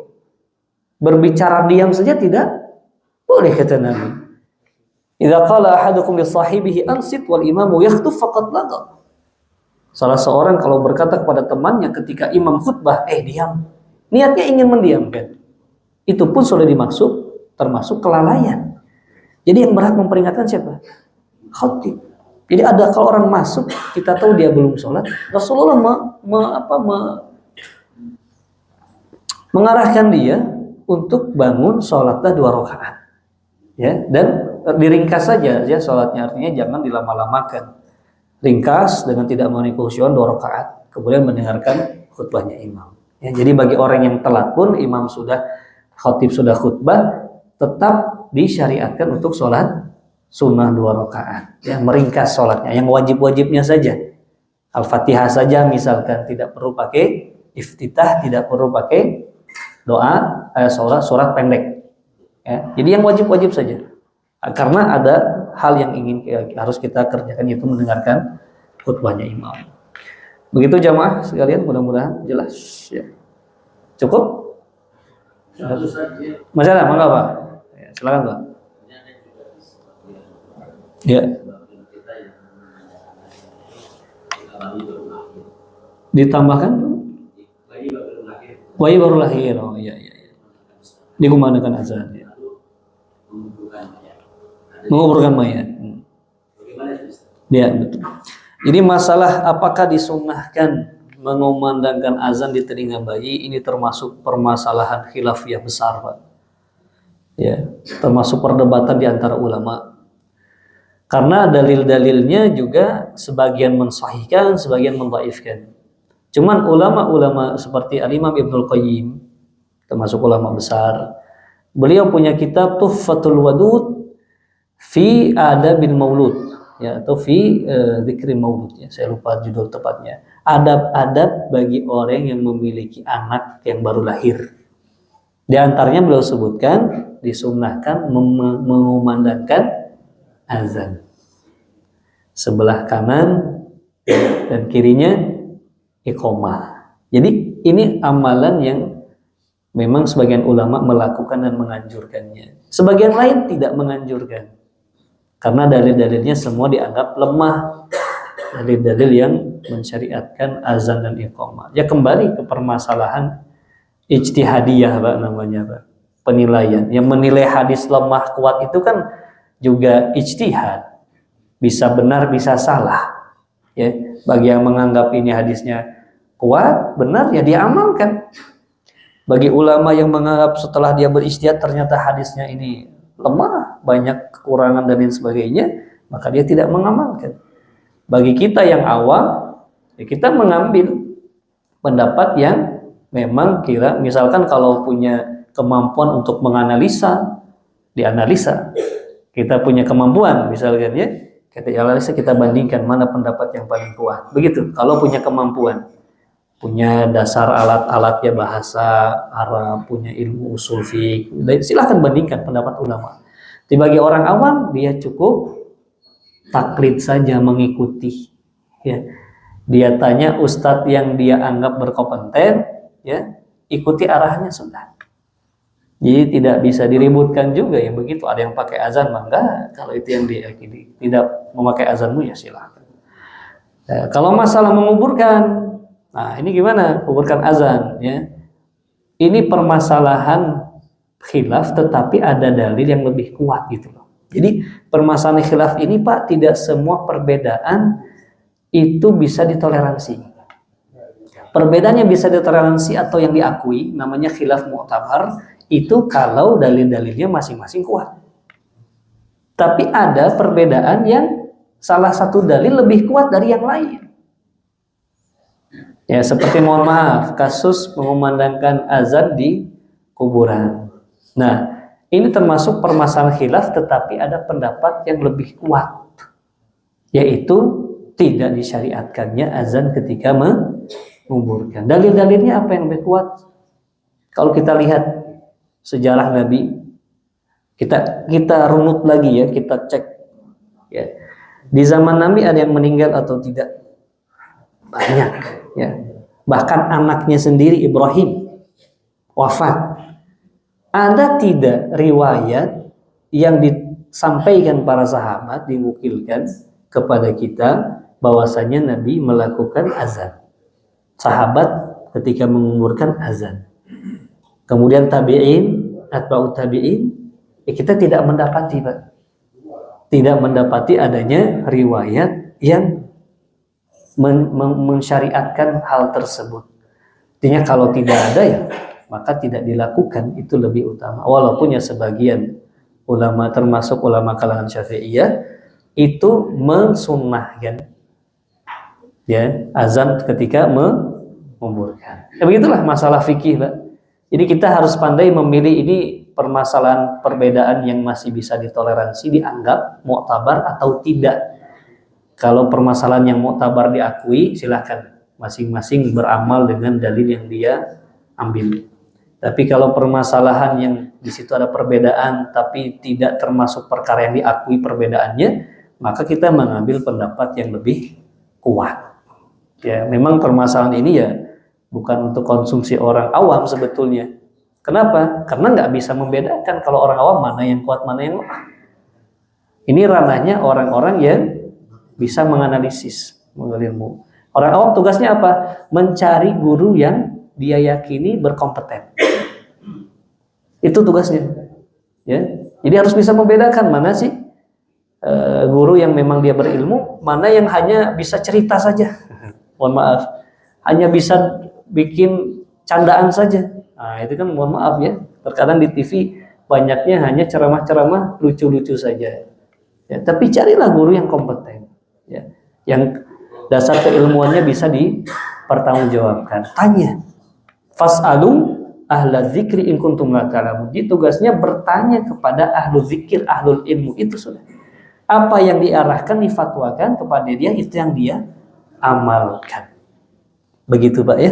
berbicara diam saja, tidak boleh kata Nabi. Idza qala ahadukum li sahibihi ansit wal imamu yakhtuf faqad laga. Salah seorang kalau berkata kepada temannya ketika imam khutbah, diam. Niatnya ingin mendiamkan. Itu pun sudah termasuk kelalaian. Jadi yang berhak memperingatkan siapa? Khotib. Jadi ada kalau orang masuk, kita tahu dia belum sholat, Rasulullah mengarahkan dia untuk bangun sholatlah 2 rakaat, ya, dan diringkas saja ya sholatnya, artinya jangan dilama-lamakan, ringkas dengan tidak mengurangi khusyuan 2 rakaat, kemudian mendengarkan khutbahnya imam. Ya, jadi bagi orang yang telat pun khotib sudah khutbah, tetap disyariatkan untuk sholat sunnah 2 rakaat, ya, meringkas sholatnya, yang wajib-wajibnya saja, Al-Fatihah saja misalkan, tidak perlu pakai iftitah, tidak perlu pakai doa, surat pendek, ya. Jadi yang wajib-wajib saja, karena ada hal yang harus kita kerjakan, yaitu mendengarkan khutbahnya imam. Begitu jamaah sekalian, mudah-mudahan jelas ya. Cukup? Masalah mangga Pak? Ya, silakan Pak. Ya. Ditambahkan bayi baru lahir. Oh iya. Dikumandangkan azan ya. Menguburkan mayat. Ya, betul. Jadi masalah apakah disunnahkan mengumandangkan azan di telinga bayi, ini termasuk permasalahan khilafiyah besar, Pak. Ya, termasuk perdebatan di antara ulama. Karena dalil-dalilnya juga sebagian mensahihkan, sebagian mendhaifkan. Cuman ulama-ulama seperti Al-Imam Ibnul Qayyim, termasuk ulama besar, beliau punya kitab Tuhfatul Wadud fi Adabil Maulud, ya, atau fi Dzikri Maulud, ya, saya lupa judul tepatnya. Adab-adab bagi orang yang memiliki anak yang baru lahir. Di antaranya beliau sebutkan disunnahkan mengumandangkan azan. Sebelah kanan dan kirinya iqamah. Jadi ini amalan yang memang sebagian ulama melakukan dan menganjurkannya. Sebagian lain tidak menganjurkan. Karena dalil-dalilnya semua dianggap lemah. Dalil-dalil yang mensyariatkan azan dan iqamah. Ya, kembali ke permasalahan ijtihadiyah, Pak, namanya, Pak. Penilaian. Yang menilai hadis lemah kuat itu kan juga ijtihad. Bisa benar, bisa salah. Ya, bagi yang menganggap ini hadisnya kuat, benar, ya diamalkan. Bagi ulama yang menganggap setelah dia berijtihad ternyata hadisnya ini lemah, banyak kekurangan dan lain sebagainya, maka dia tidak mengamalkan. Bagi kita yang awam, ya kita mengambil pendapat yang memang misalkan kalau punya kemampuan untuk menganalisa, dianalisa. Kita punya kemampuan, misalkan ya, kita bandingkan mana pendapat yang paling kuat. Begitu, kalau punya kemampuan, punya dasar alat-alatnya bahasa Arab, punya ilmu usul fiqh, silahkan bandingkan pendapat ulama. Bagi orang awam, dia cukup taklid saja, mengikuti. Ya. Dia tanya ustadz yang dia anggap berkompeten, ya, ikuti arahnya sudah. Jadi tidak bisa diributkan juga ya begitu. Ada yang pakai azan, maka kalau itu yang diyakini, tidak memakai azanmu ya silahkan. Kalau masalah menguburkan, nah ini gimana? Kuburkan azan, ya. Ini permasalahan khilaf, tetapi ada dalil yang lebih kuat gitu loh. Jadi permasalahan khilaf ini Pak, tidak semua perbedaan itu bisa ditoleransi. Perbedaan yang bisa ditoleransi atau yang diakui namanya khilaf mu'tabar, itu kalau dalil-dalilnya masing-masing kuat. Tapi ada perbedaan yang salah satu dalil lebih kuat dari yang lain. Ya, seperti mohon maaf, kasus mengumandangkan azan di kuburan. Nah, ini termasuk permasalahan khilaf, tetapi ada pendapat yang lebih kuat, yaitu tidak disyariatkannya azan ketika menguburkan. Dalil-dalilnya apa yang lebih kuat? Kalau kita lihat sejarah Nabi, kita runut lagi ya, kita cek ya. Di zaman Nabi ada yang meninggal atau tidak? Banyak ya. Bahkan anaknya sendiri Ibrahim wafat. Ada tidak riwayat yang disampaikan para sahabat, diwakilkan kepada kita bahwasanya Nabi melakukan azan? Sahabat ketika menguburkan azan. Kemudian tabi'in, atba'ut tabi'in, ya kita tidak mendapati, Pak. Tidak mendapati adanya riwayat yang mensyariatkan hal tersebut. Artinya kalau tidak ada ya, maka tidak dilakukan, itu lebih utama. Walaupun ya sebagian ulama, termasuk ulama kalangan Syafi'iyah, itu mensunnahkan ya azan ketika menguburkan. Ya begitulah masalah fikih, Pak. Jadi kita harus pandai memilih ini permasalahan perbedaan yang masih bisa ditoleransi, dianggap mu'tabar atau tidak. Kalau permasalahan yang mu'tabar diakui, silakan masing-masing beramal dengan dalil yang dia ambil. Tapi kalau permasalahan yang di situ ada perbedaan tapi tidak termasuk perkara yang diakui perbedaannya, maka kita mengambil pendapat yang lebih kuat. Ya, memang permasalahan ini ya bukan untuk konsumsi orang awam sebetulnya. Kenapa? Karena nggak bisa membedakan kalau orang awam mana yang kuat, mana yang lemah. Ini ranahnya orang-orang yang bisa menganalisis ilmu. Orang awam tugasnya apa? Mencari guru yang dia yakini berkompeten. Itu tugasnya. Ya. Jadi harus bisa membedakan mana sih guru yang memang dia berilmu, mana yang hanya bisa cerita saja. Mohon maaf, hanya bisa bikin candaan saja. Nah, itu kan mohon maaf ya. Terkadang di TV banyaknya hanya ceramah-ceramah lucu-lucu saja. Ya, tapi carilah guru yang kompeten. Ya, yang dasar keilmuannya bisa dipertanggungjawabkan. Tanya. Fas'alu ahla dzikri in kuntum la ta'lamun. Jadi tugasnya bertanya kepada ahlu zikir, ahlul ilmu, itu sudah. Apa yang diarahkan, difatwakan kepada dia, itu yang dia amalkan. Begitu Pak ya.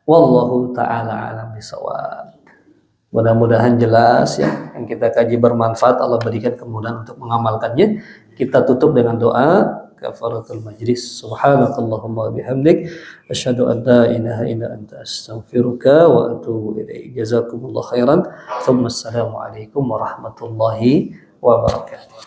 Wallahu ta'ala alam bisawab. Mudah-mudahan jelas ya, yang kita kaji bermanfaat, Allah berikan kemudahan untuk mengamalkannya. Kita tutup dengan doa kafaratul majlis. Subhanakallahumma bihamdik asyhadu an la ilaha illa anta astaghfiruka wa atubu ilaik. Jazakumullah khairan. Assalamualaikum warahmatullahi wabarakatuh.